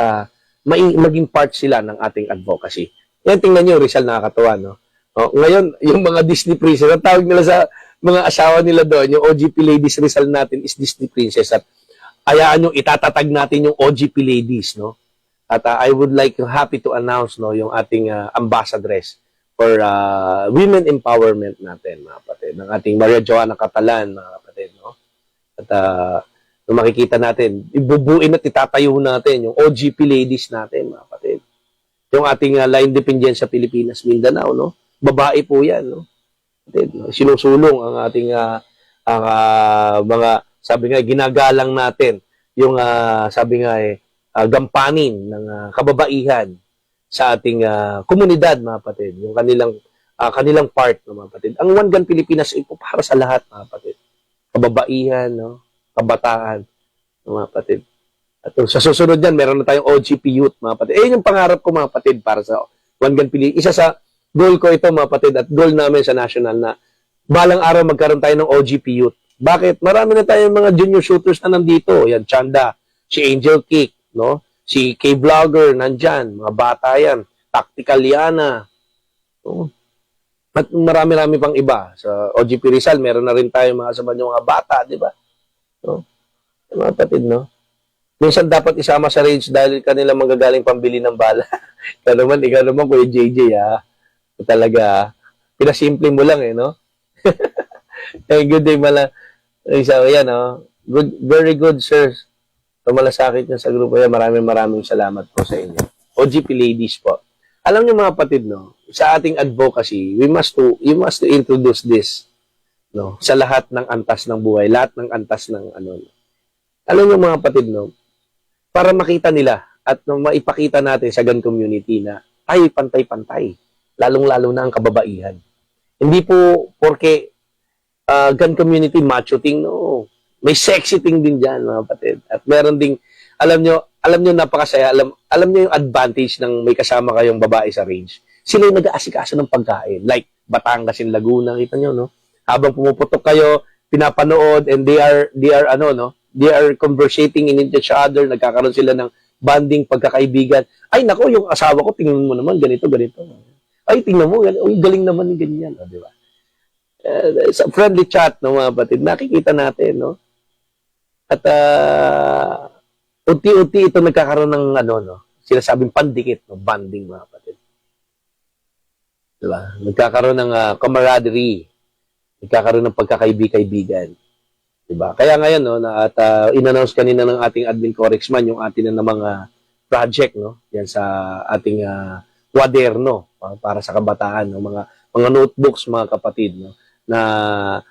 maging part sila ng ating advocacy. Yan, tingnan nyo, Rizal, nakakatawa, no? O, ngayon, yung mga Disney princess, ang tawag nila sa mga asawa nila doon, yung OGP ladies Rizal natin is Disney princess. At ayaan yung itatatag natin yung OGP ladies, no? At I would like happy to announce, no, yung ating ambassadress for women empowerment natin, mga kapatid, ng ating Maria Joana Catalan, mga kapatid, no? At nung makikita natin, ibubuin at itatayo natin yung OGP ladies natin, mga kapatid. Yung ating La Independencia Pilipinas, Mindanao, no? Babae po yan, no? Kapatid, no? Sinusulong ang ating mga, sabi nga, ginagalang natin yung, sabi nga, gampanin ng kababaihan sa ating komunidad, mga kapatid. Yung kanilang part, no, mga kapatid. Ang One Gun Pilipinas ay para sa lahat, mga kapatid. Kababaihan, no? Kabataan, mga kapatid. At sa susunod yan, meron na tayong OGP Youth, mga kapatid. Yung pangarap ko, mga kapatid, para sa One Gun Pilipinas. Isa sa goal ko ito, mga kapatid, at goal namin sa national na balang araw magkaroon tayo ng OGP Youth. Bakit? Marami na tayong mga junior shooters na nandito. Yan, Chanda, si Angel Kick, no? Si K-Vlogger, nandyan. Mga bata yan. Tactical Liana. No? At marami-rami pang iba. Sa OGP Rizal, meron na rin tayo mga kasama yung mga bata, di ba? No? Mga kapatid, no? Minsan dapat isama sa range dahil kanila magagaling pambili ng bala. ikaw naman, Kuya JJ, ha? Talaga, pinasimple mo lang, no? Good day, mala. Isa, yan, no? Good, very good, sir. Tumalasakit niya sa grupo yan. Maraming salamat po sa inyo. OGP ladies po. Alam niyo mga kapatid, no? Sa ating advocacy, you must to introduce this, no? Sa lahat ng antas ng buhay, lahat ng antas ng ano. Alam niyo mga kapatid, no? Para makita nila at maipakita natin sa gun community na ay pantay-pantay, lalong-lalo na ang kababaihan. Hindi po porque gun community macho thing, no. May sexy thing din diyan, mga kapatid. At meron ding alam niyo napakasaya, alam niyo yung advantage ng may kasama kayong babae sa range. Sila yung nag-aasikaso ng pagkain. Like Batangas and Laguna, kita niyo, no? Habang pumuputok kayo, pinapanood and they are they are conversating in each other, nagkakaroon sila ng bonding, pagkakaibigan. Ay, nako, yung asawa ko, tingnan mo naman, ganito. Ay, tingnan mo, galing naman yung ganyan. Di ba? Sa friendly chat, no, mga batid, nakikita natin, no? At, unti-unti ito nagkakaroon ng, sinasabing pandikit, no? Bonding, mga batid. Di ba? Nagkakaroon ng camaraderie. Nagkakaroon ng pagkakaibigan. Diba? Kaya ngayon, no, in-announce kanina ng ating Admin Corexman yung ating na mga project, no? Yan sa ating kwaderno para sa kabataan, no? Mga notebooks, mga kapatid, no? Na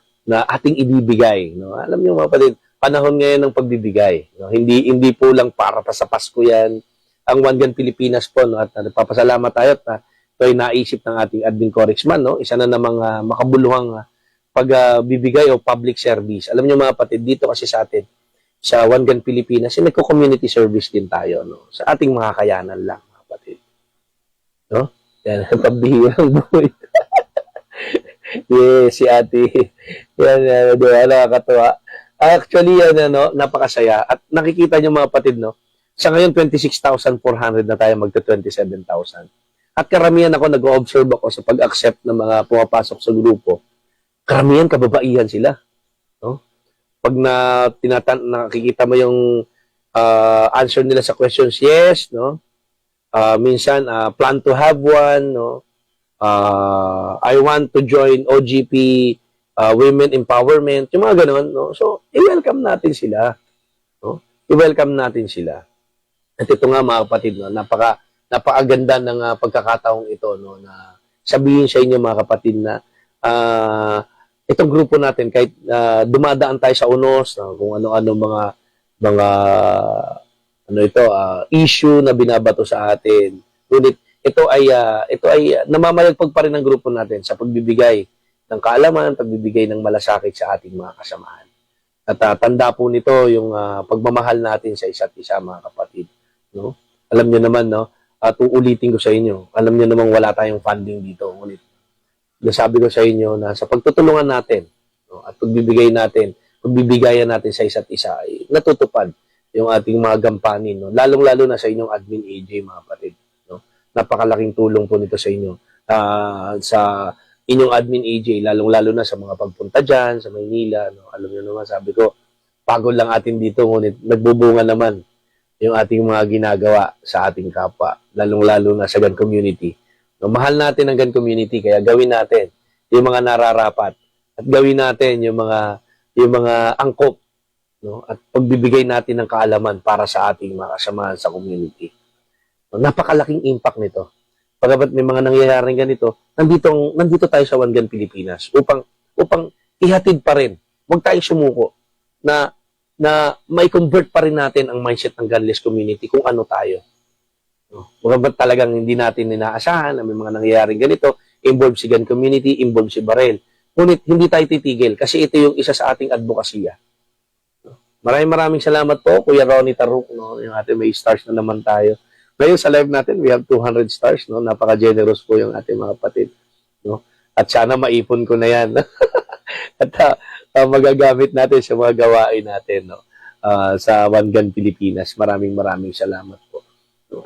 ating ibibigay, no? Alam niyo mga kapatid, panahon ngayon ng pagbibigay, no? Hindi po lang para pa sa Pasko yan. Ang One Gun Pilipinas po, no? At nagpapasalamat tayo at ito ay naisip ng ating Admin Corexman, no? Isa na namang makabuluhang pagbibigay o public service. Alam niyo mga kapatid, dito kasi sa atin, sa One Gun Pilipinas, nagko-community service din tayo, no? Sa ating mga kakayanan lang, mga kapatid. No? Yan, pambihirang buhay. Yes, si ate. Yan, di ba, nakakatuwa. Actually, yan, ano, napakasaya. At nakikita niyo mga kapatid, no? Sa ngayon, 26,400 na tayo, magta 27,000. At karamihan ako, nag-observe ako sa pag-accept ng mga pumapasok sa grupo. Karamihan, kababaihan sila. No? Pag nakikita mo yung answer nila sa questions, yes, no? Minsan, plan to have one, no? I want to join OGP Women Empowerment, yung mga ganun, no? So, i-welcome natin sila. No? I-welcome natin sila. At ito nga mga kapatid, no? Napakaganda ng pagkakataong ito, no? Na sabihin sa inyo mga kapatid na itong grupo natin, kahit dumadaan tayo sa unos, no? Kung ano-ano mga issue na binabato sa atin. Ngunit ito ay namamayagpag pa rin ng grupo natin sa pagbibigay ng kaalaman, pagbibigay ng malasakit sa ating mga kasamahan. At tanda po nito yung pagmamahal natin sa isa't isa, mga kapatid. No? Alam niyo naman, no? At uulitin ko sa inyo, alam niyo naman wala tayong funding dito. Ngunit nasabi ko sa inyo na sa pagtutulungan natin, no? At pagbibigayan natin sa isa't isa, ay natutupad yung ating mga gampanin. No? Lalong-lalo na sa inyong admin AJ, mga kapatid. No? Napakalaking tulong po nito sa inyo. Sa inyong admin AJ, lalong-lalo na sa mga pagpunta dyan, sa Maynila. No? Alam niyo naman, sabi ko, pagod lang atin dito, ngunit nagbubunga naman yung ating mga ginagawa sa ating kapwa, lalong-lalo na sa gun community. No, mahal natin ang gun community, kaya gawin natin yung mga nararapat at gawin natin yung mga angkop, no? At pagbibigay natin ng kaalaman para sa ating mga kasamahan sa community. No, napakalaking impact nito. Pagkabat may mga nangyayaring ganito, nandito tayo sa One Gun Pilipinas upang ihatid pa rin. Huwag tayong sumuko na may convert pa rin natin ang mindset ng gunless community kung ano tayo. No? Ba't talagang hindi natin inaasahan na may mga nangyayaring ganito, involved si gun community, involved si Barel. Ngunit hindi tayo titigil kasi ito yung isa sa ating advokasya. No? Maraming salamat po, Kuya Ronnie Taruk. No? Yung ating may stars na naman tayo. Ngayon sa live natin, we have 200 stars. No? Napaka-generous po yung ating mga kapatid. No? At sana maipon ko na yan. At magagamit natin sa mga gawain natin, no? Sa One Gun Pilipinas. Maraming salamat po.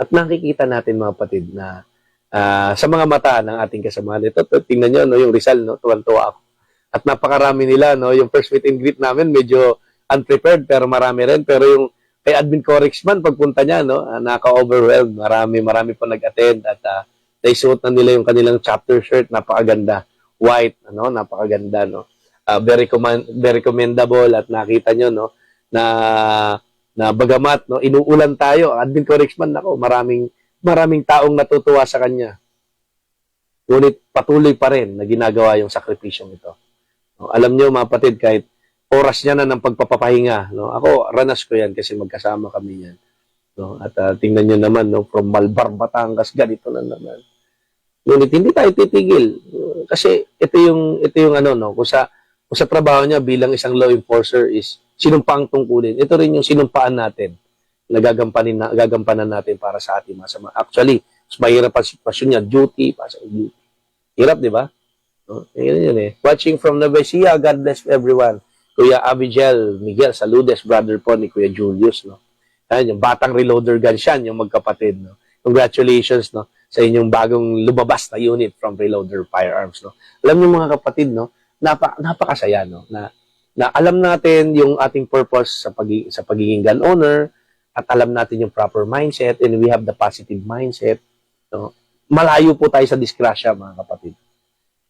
At nakikita natin mga kapatid na sa mga mata ng ating kasamahan. Ito, tingnan nyo, no, yung Rizal, no, tuwan-tuwa ako. At napakarami nila, no, yung first meet and greet namin, medyo unprepared, pero marami rin. Pero yung kay Admin Corexman, pagpunta niya, no, naka-overwhelmed. Marami po nag-attend at naisuot na nila yung kanilang chapter shirt, napakaganda. White, ano, napakaganda, no. Very commendable at nakita nyo, no, na bagamat, no, inuulan tayo, Admin Corexman, nako, maraming taong natutuwa sa kanya. Ngunit patuloy pa rin na ginagawa yung sakripisyong ito. No, alam nyo, mga kapatid, kahit oras niya na ng pagpapahinga, no, ako, ranas ko yan kasi magkasama kami yan. No, at tingnan nyo naman, no, from Malbar, Batangas, ganito na naman. Ngunit hindi tayo titigil. Kasi ito yung ano, no, kung sa trabaho niya bilang isang law enforcer is sinumpang tungkulin. Ito rin yung sinumpaan natin na gagampanan natin para sa ating masama. Actually, mas mahirap ang sitwasyon niya, duty, pasang duty. Hirap, di ba? No? Yun eh. Watching from Nuevesia, God bless everyone. Kuya Abigail, Miguel Saludes, brother po ni Kuya Julius, no? Yan, yung batang reloader gun siya, yung magkapatid, no? Congratulations, no, sa inyong bagong lumabas na unit from Reloader Firearms, no? Alam niyo mga kapatid, no, napakasaya, no, na alam natin yung ating purpose sa pagiging gun owner at alam natin yung proper mindset and we have the positive mindset, no? Malayo po tayo sa disgrasya, mga kapatid.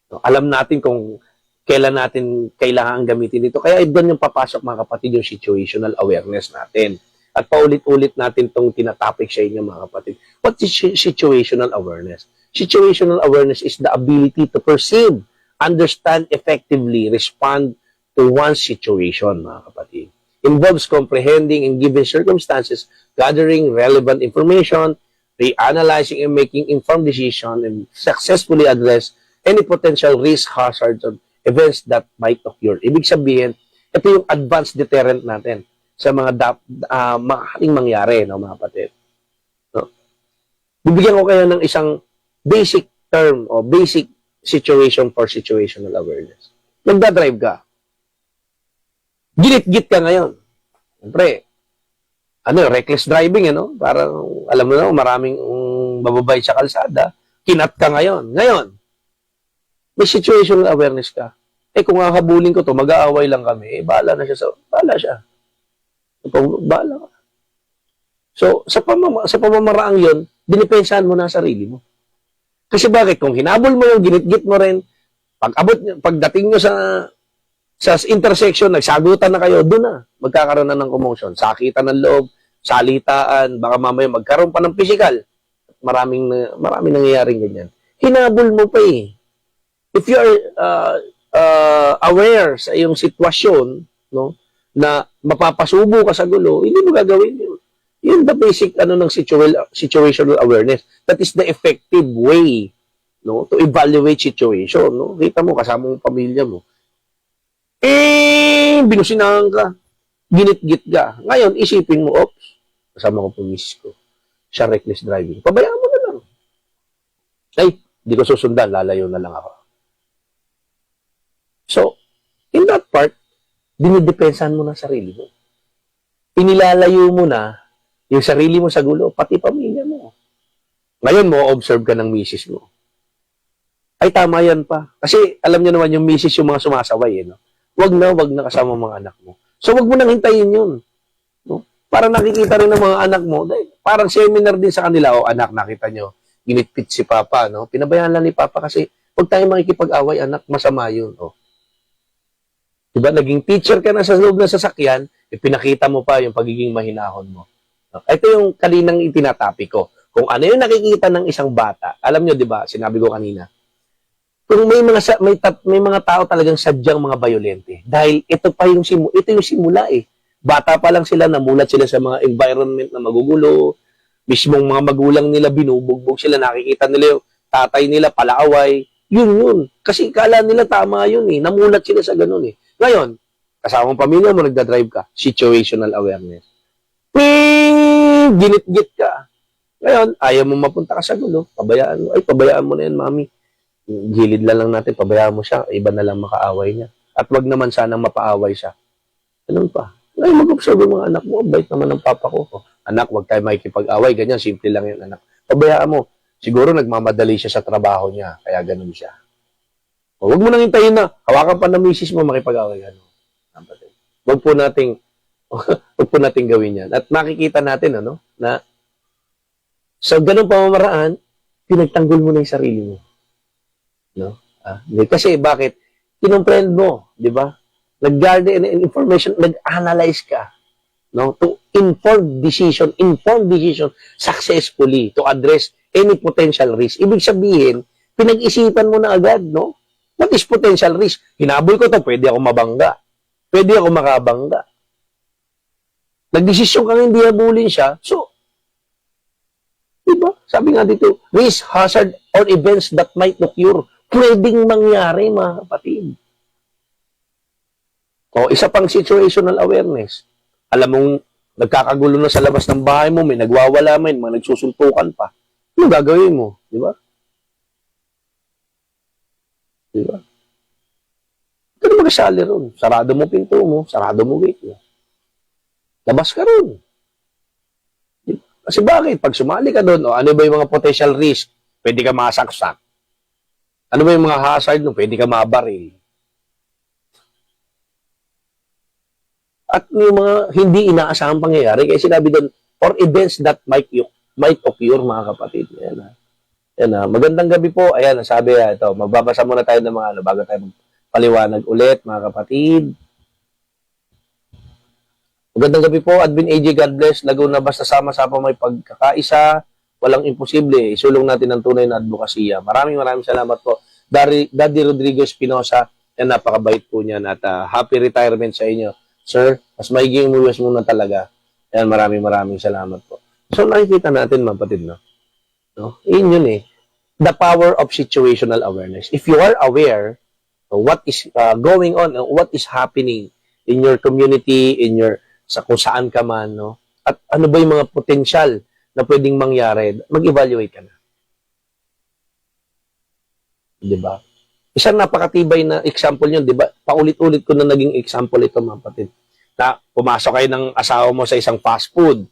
No? Alam natin kung kailan natin kailangan gamitin ito. Kaya doon yung papasok, mga kapatid, yung situational awareness natin. At paulit-ulit natin itong tinatopic sa inyo, mga kapatid. What is situational awareness? Situational awareness is the ability to perceive, understand effectively, respond to one's situation, mga kapatid. Involves comprehending in given circumstances, gathering relevant information, reanalyzing and making informed decision, and successfully address any potential risk, hazards, or events that might occur. Ibig sabihin, ito yung advanced deterrent natin. sa mga maaaring mangyari, no, mga kapatid. No? Bibigyan ko kayo ng isang basic term o basic situation for situational awareness. Nagdadrive ka. Gilit-git ka ngayon. Siyempre, reckless driving, Parang, alam mo na, maraming bababay sa kalsada, kinat ka ngayon. Ngayon, may situational awareness ka. Kung hahabulin ko to, mag-aaway lang kami, bahala na siya. Bahala siya. Bahala ka. So, sa pamamaraang yun, dinipensahan mo na sarili mo. Kasi bakit? Kung hinabol mo yung ginit-git mo rin, pagdating nyo sa intersection, nagsagutan na kayo, doon na, magkakaroon na ng commotion. Sakitan ng loob, salitaan, baka mamaya magkaroon pa ng physical. Maraming nangyayaring ganyan. Hinabol mo pa eh. If you are aware sa iyong sitwasyon, no, na mapapasubo ka sa gulo, hindi mo gagawin yun. Yun the basic ng situational awareness. That is the effective way, no, to evaluate situation, no. Kita mo kasama mo pamilya mo. Binusinahan ka. Ginit-git ka. Ngayon, isipin mo, oops, kasama ko po misis ko. Siya reckless driving. Pabayaan mo na lang. Ay, di ko susundan, lalayo na lang ako. So, in that part, dinidepensahan mo na sarili mo. Inilalayo mo na yung sarili mo sa gulo, pati pamilya mo. Ngayon mo, observe ka ng misis mo. Ay, tama yan pa. Kasi, alam niyo naman yung misis yung mga sumasaway, no? Wag na kasama mga anak mo. So, wag mo nang hintayin yun. No? Para nakikita rin ng mga anak mo, dahil parang seminar din sa kanila, anak, nakita nyo, ginitpit si Papa, no? Pinabayaan lang ni Papa kasi, huwag tayong makikipag-away, anak, masama yun, Diba, naging teacher ka na sa loob ng sasakyan, pinakita mo pa yung pagiging mahinahon mo. Ito yung kaninang itinatapi ko. Kung ano yung nakikita ng isang bata, alam nyo, di ba, sinabi ko kanina, kung may mga tao talagang sadyang mga bayolente, dahil ito yung simula eh. Bata pa lang sila, namulat sila sa mga environment na magugulo, mismong mga magulang nila, binubugbog sila, nakikita nila yung tatay nila, palaaway, yun. Kasi kala nila tama yun eh, namulat sila sa ganun eh. Ngayon, kasamang pamilya mo, nagdadrive ka, situational awareness. Ginit-git ka. Ngayon, ayaw mo mapunta ka sa gulo, pabayaan mo. Ay, pabayaan mo na yan, mami. Gilid lang natin, pabayaan mo siya, iba na lang makaaway niya. At wag naman sanang mapaaway siya. Ganun pa. Ngayon, mag-observe yung mga anak mo, bait naman ng papa ko. Anak, wag tayo makikipag-away, ganyan, simple lang yun, anak. Pabayaan mo. Siguro nagmamadali siya sa trabaho niya, kaya ganun siya. Huwag mo nang hintayin na, hawakan pa ng misis mo, makipag-away. Huwag po nating gawin yan. At makikita natin, na sa ganung pamamaraan, pinagtanggol mo na yung sarili mo. Kasi bakit? Kinumprend mo, di ba? Nag-garden information, nag-analyze ka, to informed decision successfully to address any potential risk. Ibig sabihin, pinag-isipan mo na agad, What is potential risk? Hinabol ko to, pwede ako mabangga. Pwede ako makabangga. Nagdesisyon kang hindi habulin siya, so, diba? Sabi nga dito, risk, hazard, or events that might occur. Pwedeng mangyari, mga kapatid. Isa pang situational awareness. Alam mong, nagkakagulo na sa labas ng bahay mo, may nagwawala man, mga nagsusuntukan pa. Ano gagawin mo? Diba? Diba? Ito na mag-asali ron. Sarado mo pinto mo, sarado mo gate mo. Labas ka ron. Diba? Kasi bakit? Pag sumali ka doon, ano ba yung mga potential risk? Pwede ka masaksak. Ano ba yung mga hazard no? Pwede ka mabaril. At yung mga hindi inaasahang pangyayari, kaya sinabi doon, or events that might occur, mga kapatid. Yan. Magandang gabi po. Ayan, sabi ito, magbabasa muna tayo ng mga bago tayo magpaliwanag ulit, mga kapatid. Magandang gabi po, Admin AJ, God bless. Laguna, basta sama-sama may pagkakaisa, walang imposible. Isulong natin ang tunay na advokasya. Maraming salamat po. Daddy Rodrigo Espinosa, yan, napakabait po niyan at happy retirement sa inyo. Sir, mas maiging umuwas muna talaga. Yan, maraming salamat po. So, nakikita natin, mga kapatid, yun eh. The power of situational awareness. If you are aware of what is going on, what is happening in your community, in your sa kung saan ka man, no? At ano ba yung mga potensyal na pwedeng mangyari, mag-evaluate ka na. Di ba? Isang napakatibay na example yun, di ba? Paulit-ulit ko na naging example ito, mga kapatid. Na pumasok kayo ng asawa mo sa isang fast food.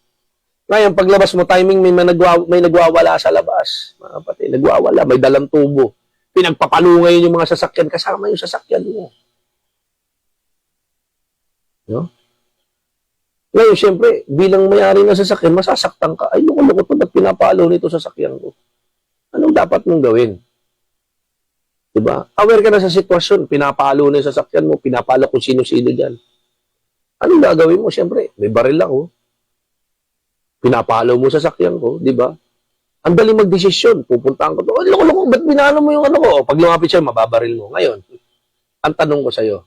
Ngayon, paglabas mo, timing, may nagwawala sa labas. Mga kapatid, nagwawala, may dalang tubo. Pinagpapalungay yung mga sasakyan, kasama yung sasakyan mo. No? Ngayon, siyempre, bilang may-ari ng sasakyan, masasaktan ka. Ay, loko-loko to, ba't pinapalo nito sasakyan ko? Anong dapat mong gawin? Diba? Aware ka na sa sitwasyon, pinapalo na yung sasakyan mo, pinapalo kung sino-sino dyan. Anong gagawin mo? Siyempre, may baril ako. Pinapalo mo sa sasakyan ko, di ba? Ang dali mag-desisyon. Pupuntahan ko to. Loko-loko, ba't binalo mo yung ano ko? Pag lumapit siya, mababaril mo. Ngayon, ang tanong ko sa'yo,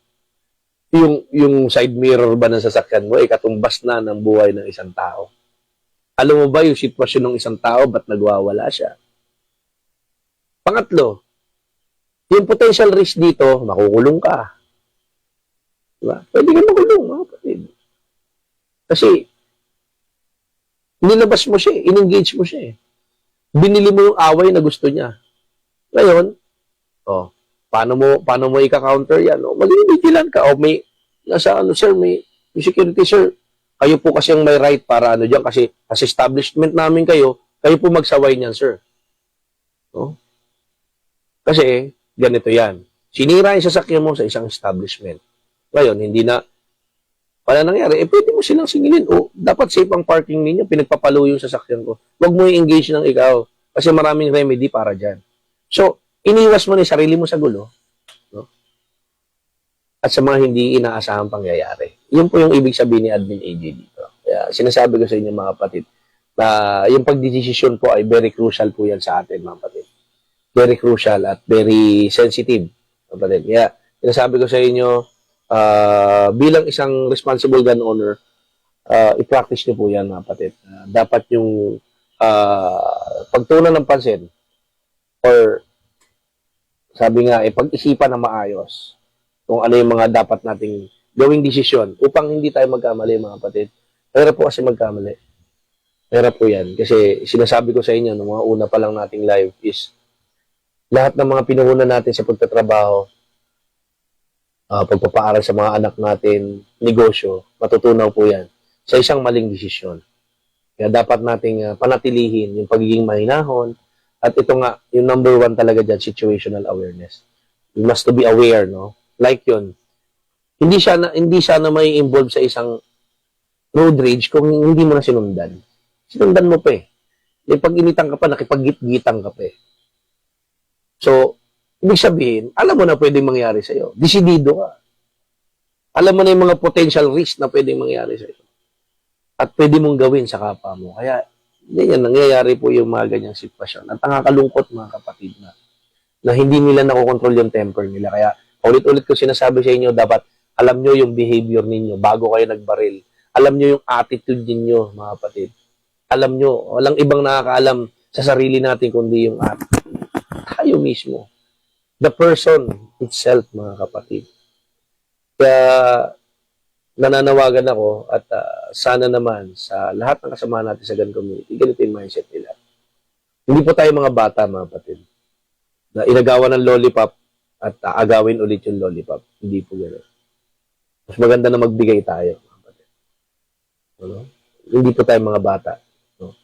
yung side mirror ba ng sasakyan mo, katumbas na ng buhay ng isang tao. Alam mo ba yung sitwasyon ng isang tao, ba't nagwawala siya? Pangatlo, yung potential risk dito, makukulong ka. Diba? Pwede ka makulong, mga kapatid. Kasi, nilabas mo siya, in-engage mo siya. Binili mo yung away na gusto niya. Ngayon, paano mo ika-counter yan? Mag-iigilan ka. Nasa sir, may security, sir. Kayo po kasi ang may right para dyan, kasi as establishment namin kayo po magsaway niyan, sir. No? Kasi, ganito yan. Sinira yung sasakyan mo sa isang establishment. Ngayon, hindi na, wala nangyari, pwede mo silang singilin. Dapat safe ang parking ninyo, pinagpapalo yung sasakyan ko. Huwag mo i-engage ng ikaw, kasi maraming remedy para dyan. So, iniwas mo na yung sarili mo sa gulo, no? At sa mga hindi inaasahang pangyayari. Yun po yung ibig sabihin ni Admin AJ dito. Kaya sinasabi ko sa inyo, mga kapatid, na yung pagdidesisyon po ay very crucial po yan sa atin, mga kapatid. Very crucial at very sensitive, mga kapatid. Kaya sinasabi ko sa inyo, bilang isang responsible gun owner, i-practice niyo po yan, mga kapatid. Dapat yung pagtuunan ng pansin or sabi nga, pag-isipan na maayos kung ano yung mga dapat nating gawing desisyon upang hindi tayo magkamali, mga kapatid. Pero po kasi magkamali. Pero po yan. Kasi sinasabi ko sa inyo, nung mga una pa lang nating live is lahat ng mga pinuhunan natin sa pagtatrabaho, pagpapaaral sa mga anak natin, negosyo, matutunaw po yan sa isang maling desisyon. Kaya dapat nating panatilihin yung pagiging mahinahon. At ito nga, yung number one talaga dyan, situational awareness. You must to be aware, no? Like yun. Hindi siya na may involve sa isang road rage kung hindi mo na sinundan. Sinundan mo pa eh. Yung pag-initan ka pa, nakipag-git-gitan ka pa eh. So, ibig sabihin, alam mo na pwedeng mangyari sa'yo. Desidido ka. Alam mo na yung mga potential risk na pwedeng mangyari sa'yo. At pwede mong gawin sa kapwa mo. Kaya, ganyan, nangyayari po yung mga ganyang sitwasyon. At nakakalungkot, mga kapatid, na hindi nila nakokontrol yung temper nila. Kaya, ulit-ulit ko sinasabi sa inyo, dapat alam nyo yung behavior ninyo bago kayo nagbaril. Alam nyo yung attitude ninyo, mga kapatid. Alam nyo, walang ibang nakakaalam sa sarili natin kundi yung attitude. Tayo mismo. The person itself, mga kapatid. Kaya, nananawagan ako at sana naman sa lahat ng kasama natin sa gun community, ganito yung mindset nila. Hindi po tayo mga bata, mga kapatid, na inagawan ng lollipop at agawin ulit yung lollipop. Hindi po gano'n. Mas maganda na magbigay tayo, mga kapatid. Ano? Hindi po tayo mga bata. No?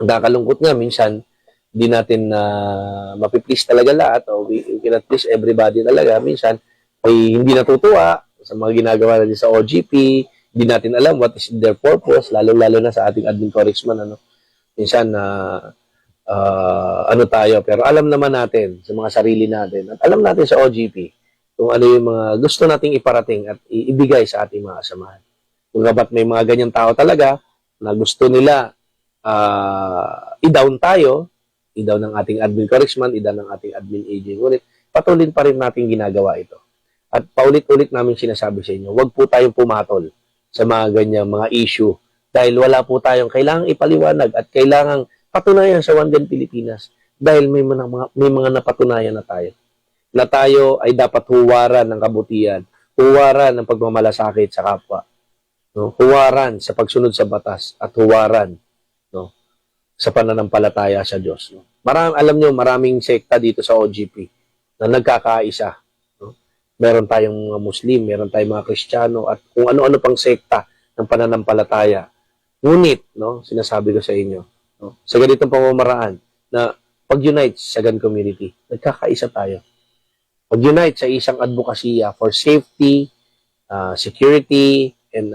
Ang kakalungkot nga, minsan, hindi natin mapiplease talaga lahat o we cannot please everybody talaga. Minsan, ay hindi natutuwa sa mga ginagawa natin sa OGP, hindi natin alam what is their purpose, lalo-lalo na sa ating admin correctsman, minsan ano tayo, pero alam naman natin sa mga sarili natin, at alam natin sa OGP kung ano yung mga gusto nating iparating at ibigay sa ating mga kasamahan. Kung ba't may mga ganyang tao talaga na gusto nila i-down tayo, i-down ng ating admin correctsman, i-down ng ating admin agent, ngunit patuloy pa rin natin ginagawa ito. At paulit-ulit namin sinasabi sa inyo, huwag po tayong pumatol sa mga ganyang mga issue dahil wala po tayong kailangang ipaliwanag at kailangang patunayan sa One Gun Pilipinas dahil may mga napatunayan na tayo ay dapat huwaran ng kabutihan, huwaran ng pagmamalasakit sa kapwa. no? Huwaran sa pagsunod sa batas at huwaran, no, sa pananampalataya sa Diyos. No? Alam nyo, maraming sekta dito sa OGP na nagkakaisa. No? Meron tayong mga Muslim, meron tayong mga Kristiyano, at kung ano-ano pang sekta ng pananampalataya. Ngunit, no, sinasabi ko sa inyo, no, sa ganitong pamamaraan na pag-unite sa GAN community, nagkakaisa tayo. Pag-unite sa isang advokasya for safety, security, and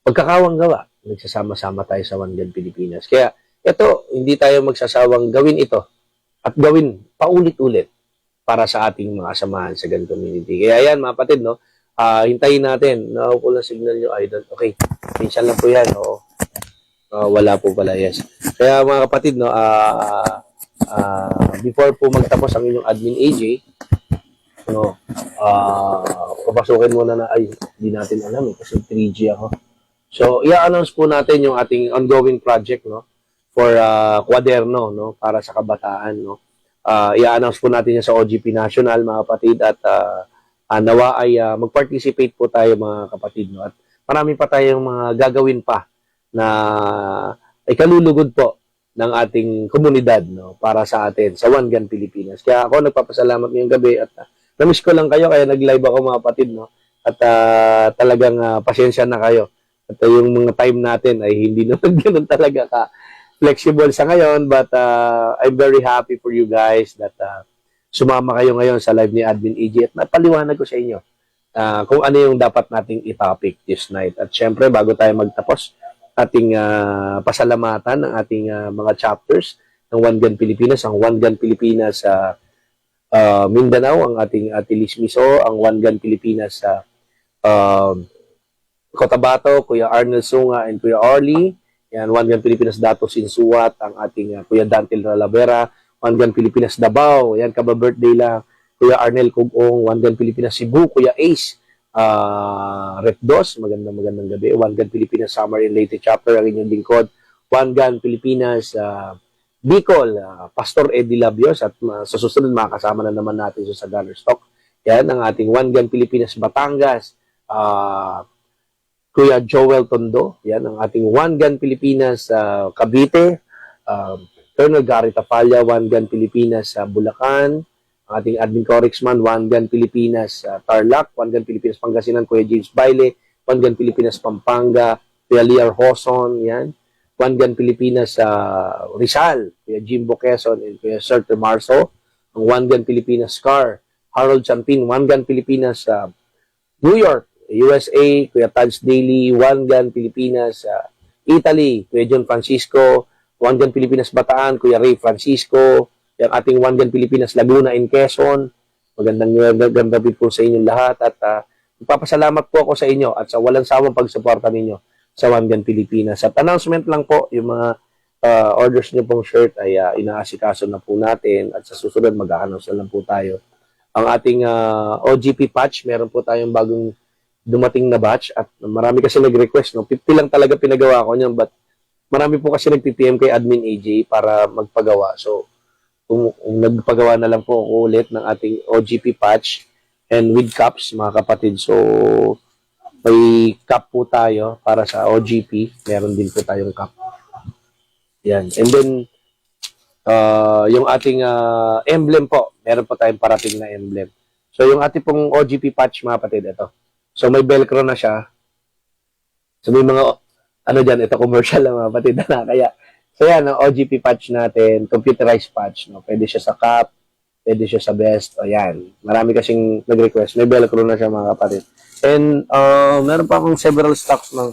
pagkakawang gawa. Nagsasama-sama tayo sa One GAN Pilipinas. Kaya, ito, hindi tayo magsasawang gawin ito at gawin paulit-ulit para sa ating mga samahan sa GAN community. Kaya yan, mga kapatid, no, hintayin natin. Naukulang signal nyo, idol. Okay, minsan lang po yan. Oo. Wala po pala, yes. Kaya mga kapatid, no, before po magtapos ang inyong admin AJ, no, papasukin muna na, ay, hindi natin alam kasi 3G ako. So, i-announce po natin yung ating ongoing project, no, for kwaderno, no, para sa kabataan, no. I-announce po natin yan sa OGP National, mga kapatid, at nawa ay mag-participate po tayo, mga kapatid, no. At marami pa tayong mga gagawin pa na ikalulugod po ng ating komunidad, no, para sa atin, sa One GAN Pilipinas. Kaya ako nagpapasalamat ngayong gabi at namiss ko lang kayo, kaya nag-live ako, mga kapatid, no, at talagang pasensya na kayo. At yung mga time natin ay hindi naman ganun talaga ka-flexible sa ngayon, but I'm very happy for you guys that sumama kayo ngayon sa live ni Admin AJ at napaliwanag ko sa inyo kung ano yung dapat nating i-topic this night. At syempre, bago tayo magtapos, ating pasalamatan ng ating mga chapters ng One GAN Pilipinas, ang One GAN Pilipinas sa Mindanao, ang ating Atilis Miso, ang One GAN Pilipinas sa Cotabato, Kuya Arnel Sunga and Kuya Orly. Yan, One GAN Pilipinas Dato Sinsuat, ang ating Kuya Dantil Ralavera, One GAN Pilipinas Davao, yan, kaba-birthday lang, Kuya Arnel Kugong, One GAN Pilipinas Cebu, Kuya Ace, Repdos, magandang gabi, One GAN Pilipinas Summer in Leyte Chapter, ang inyong lingkod, One GAN Pilipinas Bicol, Pastor Eddie Labios, at sa susunod makakasama na naman natin sa Gunner Stock. Yan, ang ating One GAN Pilipinas Batangas, Kuya Joel Tondo, yan, ang ating One GAN Pilipinas Cavite, Colonel Gary Tapalla, One GAN Pilipinas Bulacan, ang ating Admin Corexman, One GAN Pilipinas Tarlac, One GAN Pilipinas Pangasinan, Kuya James Baile, One GAN Pilipinas Pampanga, Kuya Liar Hoson, yan, One GAN Pilipinas Rizal, Kuya Jimbo Quezon, and Kuya Sir Marso, ang One GAN Pilipinas Car, Harold Champin, One GAN Pilipinas New York, USA, Kuya Tads Daily, One GAN Pilipinas Italy, Kuya John Francisco, One GAN Pilipinas Bataan, Kuya Ray Francisco, yung ating One GAN Pilipinas Laguna in Quezon. Magandang gabi po sa inyong lahat, at magpapasalamat po ako sa inyo at sa walang sawang pagsuporta ninyo sa One GAN Pilipinas. At announcement lang po, yung mga orders nyo pong shirt ay inaasikaso na po natin, at sa susunod mag-a-announce na lang po tayo. Ang ating OGP patch, meron po tayong bagong dumating na batch, at marami kasi nag-request, no? 50 lang talaga pinagawa ko niyan, but marami po kasi nag-PPM kay Admin AJ para magpagawa. So, kung nagpagawa na lang po ako ulit ng ating OGP patch and with cups, mga kapatid. So, may cup po tayo para sa OGP. Meron din po tayong cup. Yan. And then, yung ating emblem po, meron po tayong parating na emblem. So, yung ating pong OGP patch, mga kapatid, ito. So, may velcro na siya. So, may mga, ito commercial lang, mga kapatid, na kaya, so yan, ang OGP patch natin, computerized patch, no? Pwede siya sa cup, pwede siya sa vest, o yan. Marami kasing nag-request. May velcro na siya, mga kapatid. And, meron pa akong several stocks ng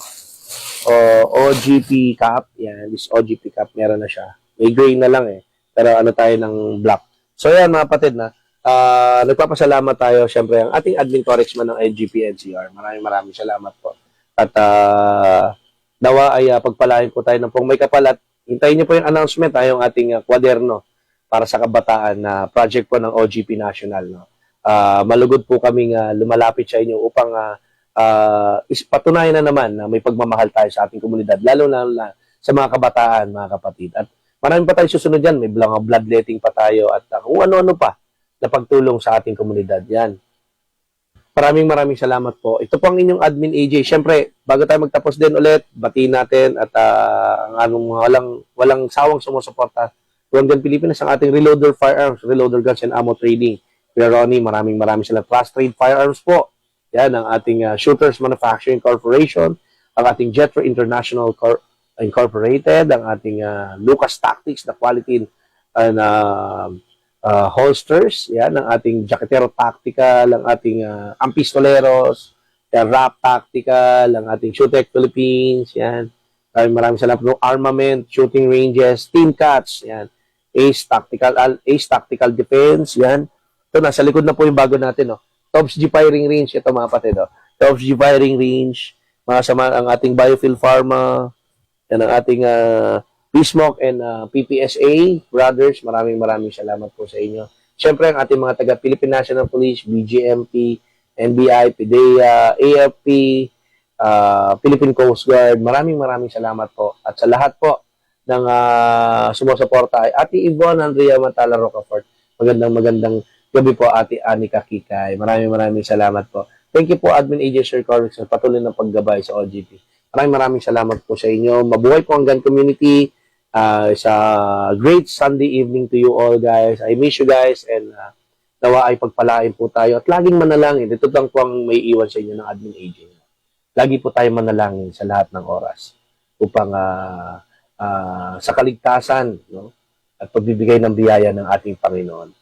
OGP cap. Yan, this OGP cap, meron na siya. May gray na lang pero tayo ng black. So yan, mga kapatid, na nagpapasalamat tayo, syempre, ang ating admin corexman ng LGP NCR. Maraming salamat po. At, nawa ay pagpalain po tayo ng pong may kapal, at hintayin niyo po yung announcement, yung ating kwaderno para sa kabataan na project po ng OGP National. No? Malugod po kaming lumalapit sa inyo upang patunayan na naman na may pagmamahal tayo sa ating komunidad, lalo na sa mga kabataan, mga kapatid. At marami pa tayo susunod dyan, may bloodletting pa tayo, at kung ano-ano pa na pagtulong sa ating komunidad. Yan. Maraming salamat po. Ito po ang inyong admin AJ. Siyempre, bago tayo magtapos din ulit, batiin natin at ang anong mga walang sawang sumusuporta. Gun Pilipinas, ang ating Reloader Firearms, Reloader Guns and Ammo Trading. Kuya Ronnie, maraming salamat. Fast Trade Firearms po. Yan, ang ating Shooters Manufacturing Corporation, ang ating Jetro International Incorporated, ang ating Lucas Tactics, the quality and holsters, yan, ang ating Jaquetero Tactical, ang ating Ampistoleros, yan, Rap Tactical, ang ating Shootec Philippines, yan. Maraming salamat no armament, shooting ranges, Team Cats, yan. Ace Tactical Defense, yan. Ito, nasa likod na po yung bago natin, no. Tops G Firing Range, ito mga kapatid, no. Tops G Firing Range, ang ating Biofield Pharma, yan ang ating Bismock and PPSA brothers, maraming salamat po sa inyo. Siyempre, ang ating mga taga Philippine National Police, BGMP, NBI, PIDEA, AFP, Philippine Coast Guard, maraming salamat po. At sa lahat po ng sumusuporta ay Ate Yvonne Andrea Matala Rocafort. Magandang gabi po, Ate Anika Kikay. Maraming salamat po. Thank you po, Admin AJ Sir Corvix, sa patuloy ng paggabay sa OGP. Maraming salamat po sa inyo. Mabuhay po ang gun community. Sa great Sunday evening to you all, guys. I miss you guys and nawa ay pagpalain po tayo at laging manalangin. Ito lang po ang may iwan sa inyo ng Admin AJ. Lagi po tayo manalangin sa lahat ng oras upang sa kaligtasan, no, at pagbibigay ng biyaya ng ating Panginoon.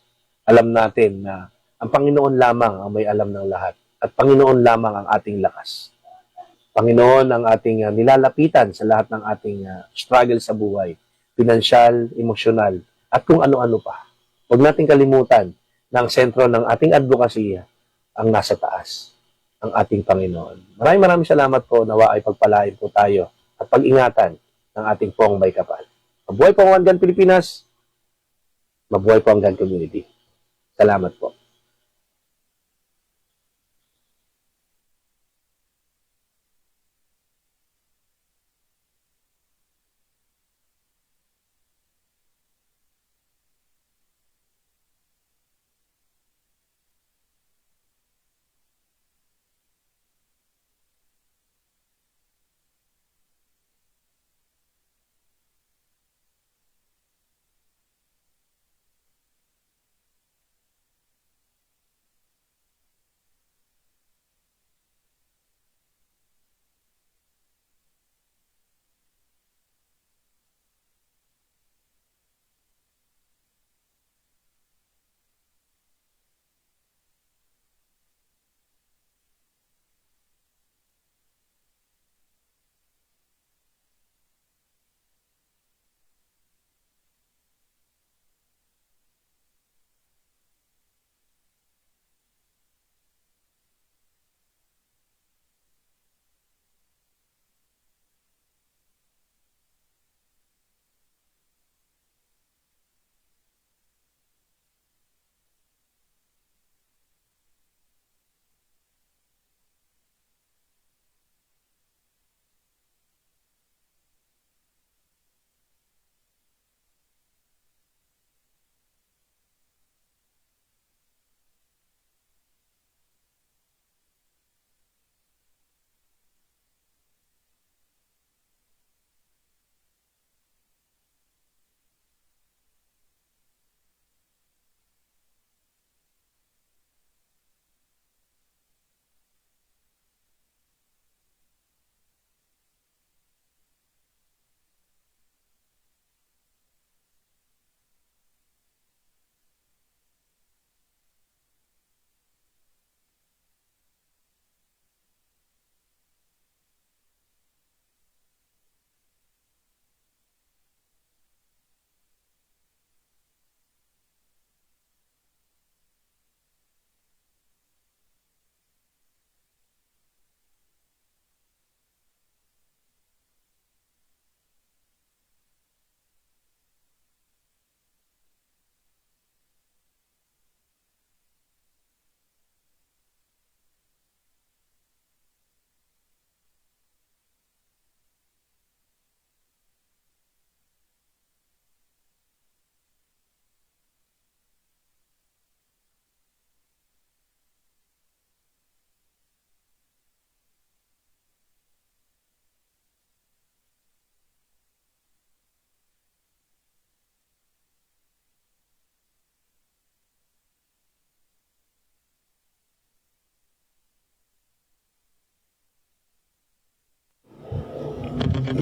Alam natin na ang Panginoon lamang ang may alam ng lahat at Panginoon lamang ang ating lakas. Panginoon ang ating nilalapitan sa lahat ng ating struggle sa buhay, pinansyal, emosyonal, at kung ano-ano pa. Huwag nating kalimutan na ang sentro ng ating advokasya ang nasa taas, ang ating Panginoon. Maraming salamat po, nawa ay pagpalain po tayo at pag-ingatan ng ating pong may kapal. Mabuhay po ang One Gun Pilipinas, mabuhay po ang gun community. Salamat po.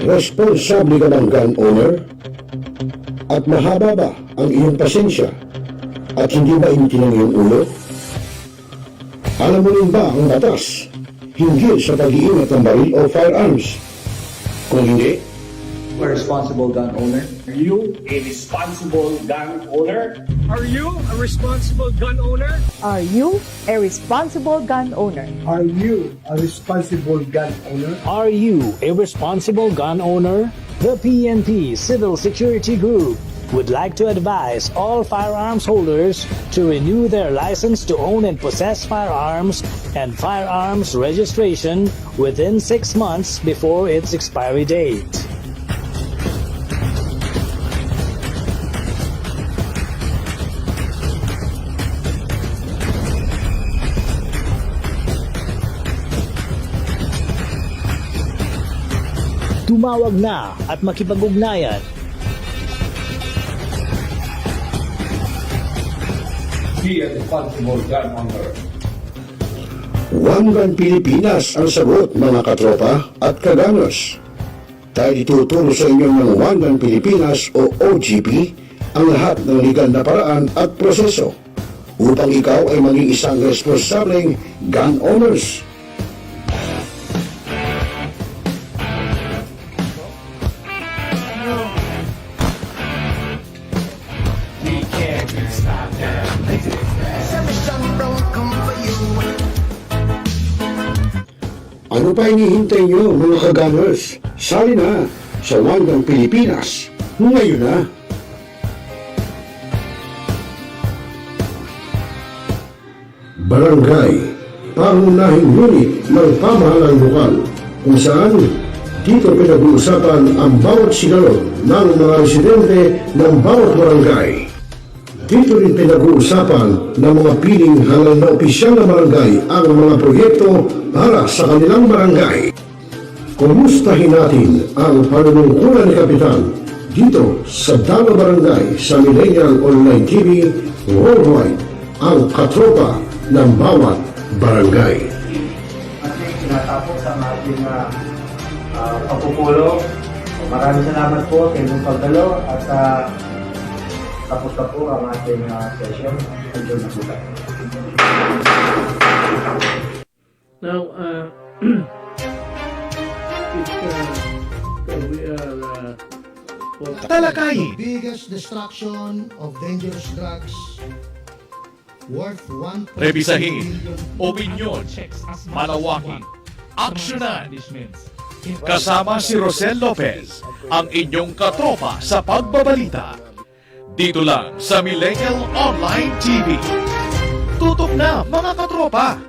Responsable ka bang gun owner? At mahaba ba ang iyong pasensya? At hindi ba initin ang iyong ulo? Alam mo rin ba ang batas hinggil sa pag-iingat ng baril o firearms? Kung hindi, A responsible gun owner. Are you a responsible gun owner? Are you a responsible gun owner? Are you a responsible gun owner? Are you a responsible gun owner? Are you a responsible gun owner? The PNP Civil Security Group would like to advise all firearms holders to renew their license to own and possess firearms and firearms registration within 6 months before its expiry date. Tumawag na at makipag-ugnayan. Be a responsible gun owner. One Gun Pilipinas ang sagot mga katropa at kaganos. Dahil ituturo sa inyo ng One Gun Pilipinas o OGP ang lahat ng legal na paraan at proseso upang ikaw ay maging isang responsableng gun owners. Ano pa hinihintay nyo mga kagamers? Sali na sa One Gun Pilipinas ngayon na! Barangay, pangunahing unit ng pamahalang lokal kung saan dito pinag-uusapan ang bawat sinalot ng mga residente ng bawat barangay. Dito rin pinag-uusapan ng mga piling halal na opisyal na barangay ang mga proyekto para sa kanilang barangay. Kumustahin natin ang panunungkulan ni Kapitan dito sa Dano Barangay sa Millennial Online TV Worldwide, ang katropa ng bawat barangay. At tinatapos ang ating pagpupulong. Maraming salamat po kay Bong Salvador at tapos na po ang ating session. Enjoy na po tayo. Now, we are Talakayin, Biggest destruction of dangerous drugs worth 1.2 rebisahin, billion. opinyon, malawaking, aksyonan. Kasama si Rosel Lopez, ang inyong katropa sa pagbabalita. Dito lang sa Millennial Online TV. Tutok na mga katropa!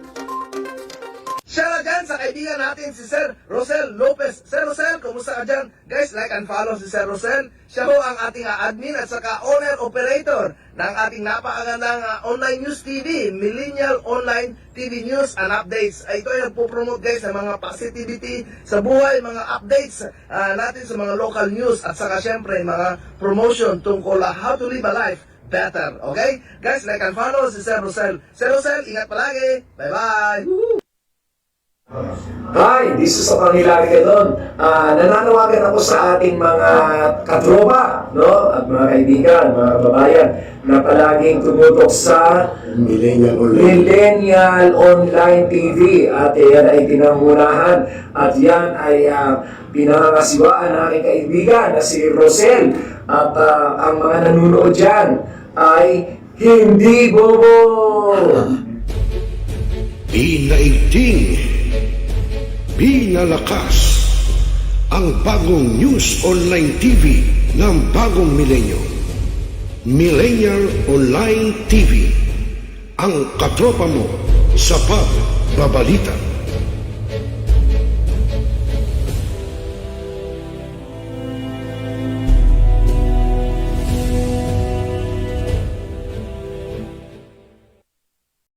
Siya na dyan sa kaibigan natin si Sir Rosel Lopez. Sir Rosel, kumusta ka dyan? Guys, like and follow si Sir Rosel. Siya ho ang ating admin at saka owner-operator ng ating napakagandang online news TV, Millennial Online TV News and Updates. Ito ay nagpo-promote guys ng mga positivity sa buhay, mga updates natin sa mga local news at saka syempre mga promotion tungkol how to live a life better. Okay? Guys, like and follow si Sir Rosel. Sir Rosel, ingat palagi. Bye-bye! Woohoo! Hi, this is Hilary Gadon. Nananawagan ako sa ating mga katropa, no? At mga kaibigan, mga kababayan na palaging tumutok sa Millennial Online TV. At yan ay pinangunahan at yan ay pinangangasiwaan ng aking kaibigan na si Rosel. At ang mga nanunood dyan ay hindi bobo! Pinaigting, pinalakas ang bagong news online TV ng bagong milenyo. Millennial Online TV, ang katropa mo sa pagbabalita.